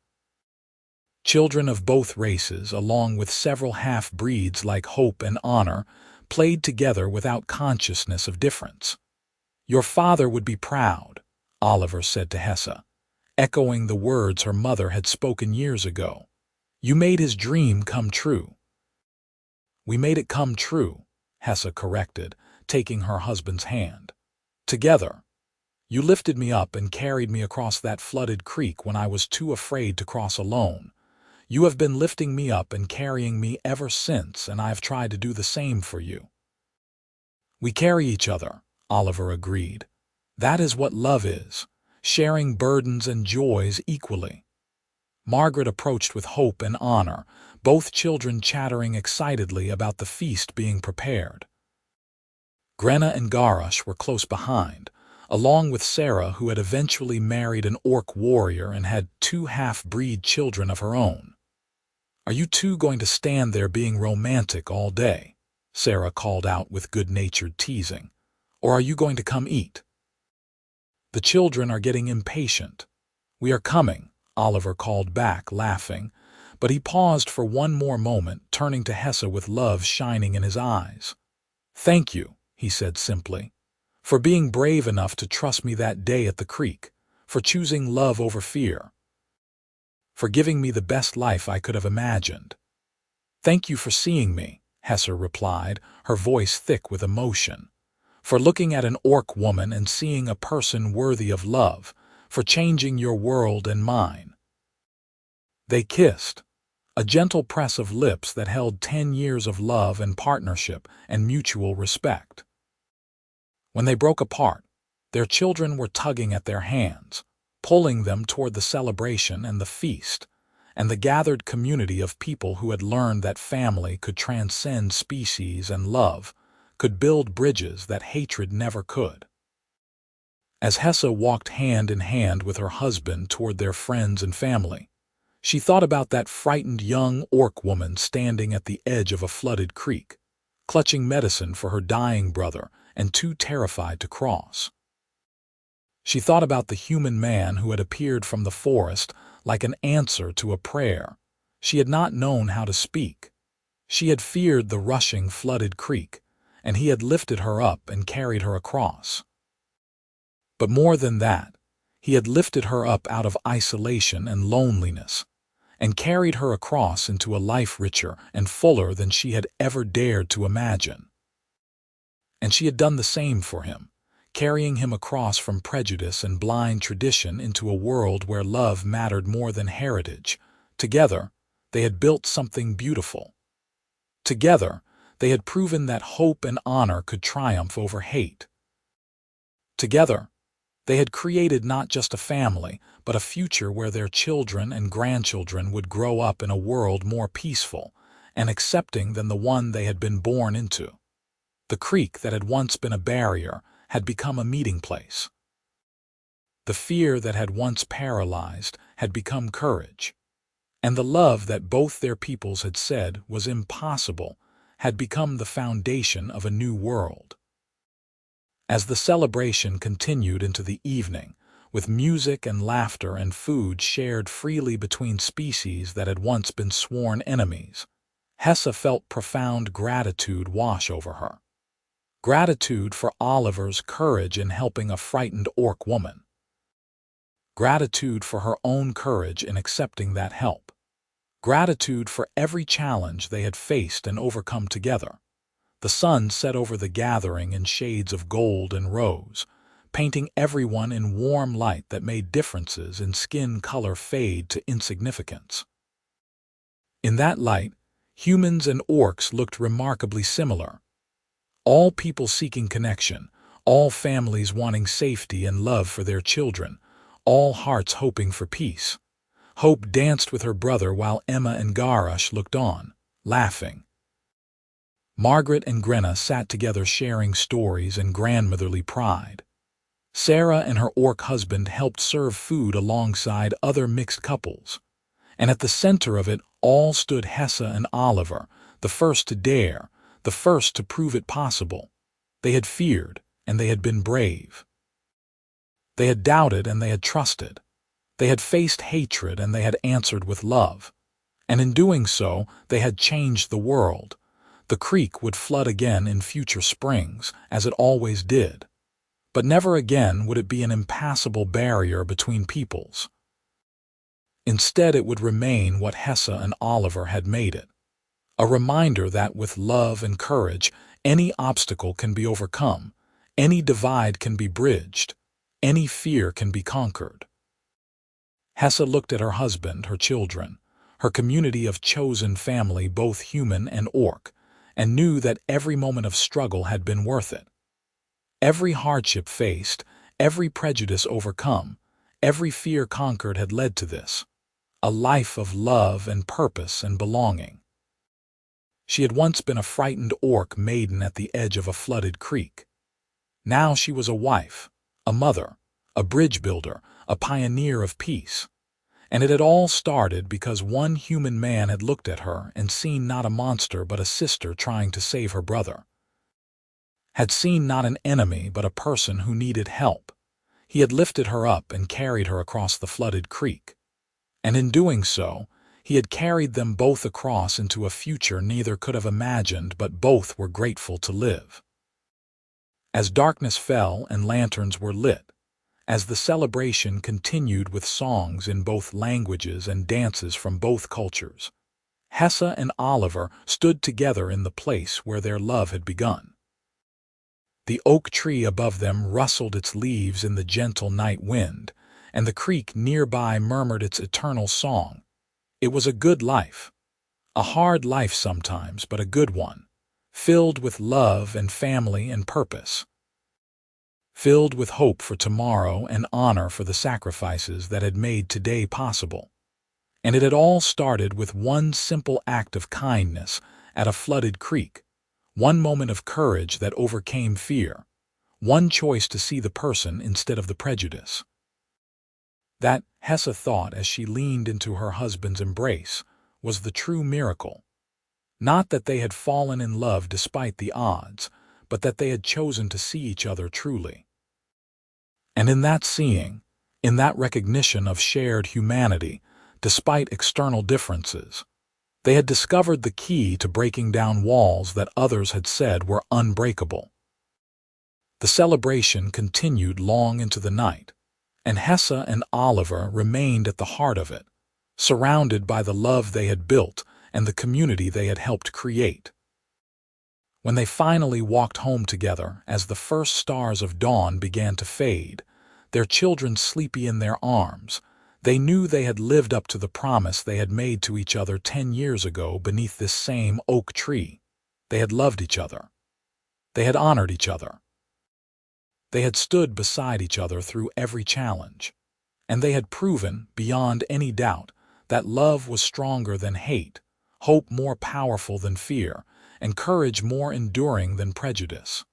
Children of both races, along with several half-breeds like Hope and Honor, played together without consciousness of difference. "Your father would be proud," Oliver said to Hessa, echoing the words her mother had spoken years ago. "You made his dream come true." "We made it come true," Hessa corrected, taking her husband's hand. "Together. You lifted me up and carried me across that flooded creek when I was too afraid to cross alone. You have been lifting me up and carrying me ever since, and I have tried to do the same for you." "We carry each other," Oliver agreed. "That is what love is, sharing burdens and joys equally." Margaret approached with Hope and Honor, both children chattering excitedly about the feast being prepared. Grenna and Garrosh were close behind, along with Sarah, who had eventually married an orc warrior and had 2 half-breed children of her own. "Are you two going to stand there being romantic all day?" Sarah called out with good-natured teasing. "Or are you going to come eat?" "The children are getting impatient." "We are coming," Oliver called back, laughing, but he paused for one more moment, turning to Hessa with love shining in his eyes. "Thank you," he said simply, "for being brave enough to trust me that day at the creek, for choosing love over fear, for giving me the best life I could have imagined." "Thank you for seeing me," Hessa replied, her voice thick with emotion, "for looking at an orc woman and seeing a person worthy of love, for changing your world and mine." They kissed, a gentle press of lips that held 10 years of love and partnership and mutual respect. When they broke apart, their children were tugging at their hands, pulling them toward the celebration and the feast, and the gathered community of people who had learned that family could transcend species and love, could build bridges that hatred never could. As Hessa walked hand in hand with her husband toward their friends and family, she thought about that frightened young orc woman standing at the edge of a flooded creek, clutching medicine for her dying brother and too terrified to cross. She thought about the human man who had appeared from the forest like an answer to a prayer. She had not known how to speak. She had feared the rushing, flooded creek, and he had lifted her up and carried her across. But more than that, he had lifted her up out of isolation and loneliness, and carried her across into a life richer and fuller than she had ever dared to imagine. And she had done the same for him, carrying him across from prejudice and blind tradition into a world where love mattered more than heritage. Together, they had built something beautiful. Together, they had proven that hope and honor could triumph over hate. Together, they had created not just a family, but a future where their children and grandchildren would grow up in a world more peaceful and accepting than the one they had been born into. The creek that had once been a barrier had become a meeting place. The fear that had once paralyzed had become courage, and the love that both their peoples had said was impossible had become the foundation of a new world. As the celebration continued into the evening, with music and laughter and food shared freely between species that had once been sworn enemies, Hessa felt profound gratitude wash over her. Gratitude for Oliver's courage in helping a frightened orc woman. Gratitude for her own courage in accepting that help. Gratitude for every challenge they had faced and overcome together. The sun set over the gathering in shades of gold and rose, painting everyone in warm light that made differences in skin color fade to insignificance. In that light, humans and orcs looked remarkably similar. All people seeking connection, all families wanting safety and love for their children, all hearts hoping for peace. Hope danced with her brother while Emma and Garash looked on, laughing. Margaret and Grenna sat together sharing stories and grandmotherly pride. Sarah and her orc husband helped serve food alongside other mixed couples. And at the center of it all stood Hessa and Oliver, the first to dare, the first to prove it possible. They had feared, and they had been brave. They had doubted, and they had trusted. They had faced hatred, and they had answered with love. And in doing so, they had changed the world. The creek would flood again in future springs, as it always did. But never again would it be an impassable barrier between peoples. Instead, it would remain what Hessa and Oliver had made it. A reminder that with love and courage, any obstacle can be overcome, any divide can be bridged, any fear can be conquered. Hessa looked at her husband, her children, her community of chosen family, both human and orc, and knew that every moment of struggle had been worth it. Every hardship faced, every prejudice overcome, every fear conquered had led to this, a life of love and purpose and belonging. She had once been a frightened orc maiden at the edge of a flooded creek. Now she was a wife, a mother, a bridge builder, a pioneer of peace. And it had all started because one human man had looked at her and seen not a monster but a sister trying to save her brother. Had seen not an enemy but a person who needed help. He had lifted her up and carried her across the flooded creek. And in doing so, he had carried them both across into a future neither could have imagined, but both were grateful to live. As darkness fell and lanterns were lit, as the celebration continued with songs in both languages and dances from both cultures, Hessa and Oliver stood together in the place where their love had begun. The oak tree above them rustled its leaves in the gentle night wind, and the creek nearby murmured its eternal song. It was a good life. A hard life sometimes, but a good one, filled with love and family and purpose. Filled with hope for tomorrow and honor for the sacrifices that had made today possible. And it had all started with one simple act of kindness at a flooded creek, one moment of courage that overcame fear, one choice to see the person instead of the prejudice. That, Hessa thought as she leaned into her husband's embrace, was the true miracle. Not that they had fallen in love despite the odds, but that they had chosen to see each other truly. And in that seeing, in that recognition of shared humanity, despite external differences, they had discovered the key to breaking down walls that others had said were unbreakable. The celebration continued long into the night, and Hessa and Oliver remained at the heart of it, surrounded by the love they had built and the community they had helped create. When they finally walked home together, as the first stars of dawn began to fade, their children sleepy in their arms, they knew they had lived up to the promise they had made to each other 10 years ago beneath this same oak tree. They had loved each other. They had honored each other. They had stood beside each other through every challenge. And they had proven, beyond any doubt, that love was stronger than hate, hope more powerful than fear, and courage more enduring than prejudice.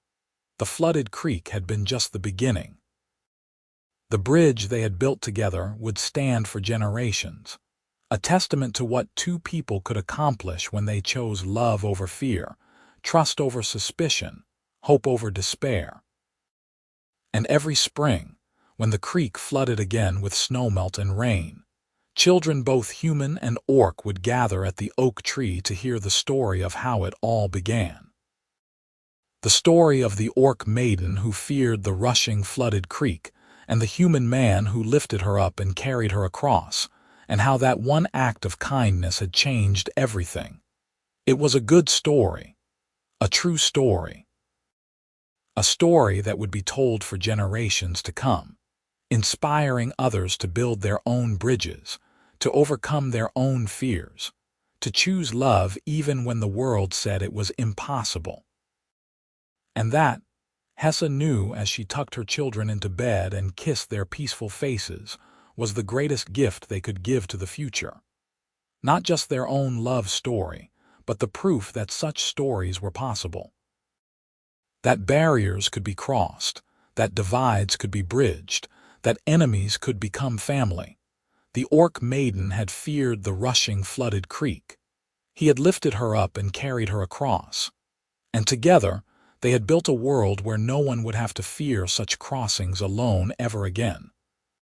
The flooded creek had been just the beginning. The bridge they had built together would stand for generations, a testament to what two people could accomplish when they chose love over fear, trust over suspicion, hope over despair. And every spring, when the creek flooded again with snowmelt and rain, children both human and orc would gather at the oak tree to hear the story of how it all began. The story of the Orc Maiden who feared the rushing flooded creek, and the human man who lifted her up and carried her across, and how that one act of kindness had changed everything. It was a good story, a true story, a story that would be told for generations to come, inspiring others to build their own bridges, to overcome their own fears, to choose love even when the world said it was impossible. And that, Hessa knew as she tucked her children into bed and kissed their peaceful faces, was the greatest gift they could give to the future. Not just their own love story, but the proof that such stories were possible. That barriers could be crossed, that divides could be bridged, that enemies could become family. The Orc Maiden had feared the rushing flooded creek. He had lifted her up and carried her across. And together, they had built a world where no one would have to fear such crossings alone ever again.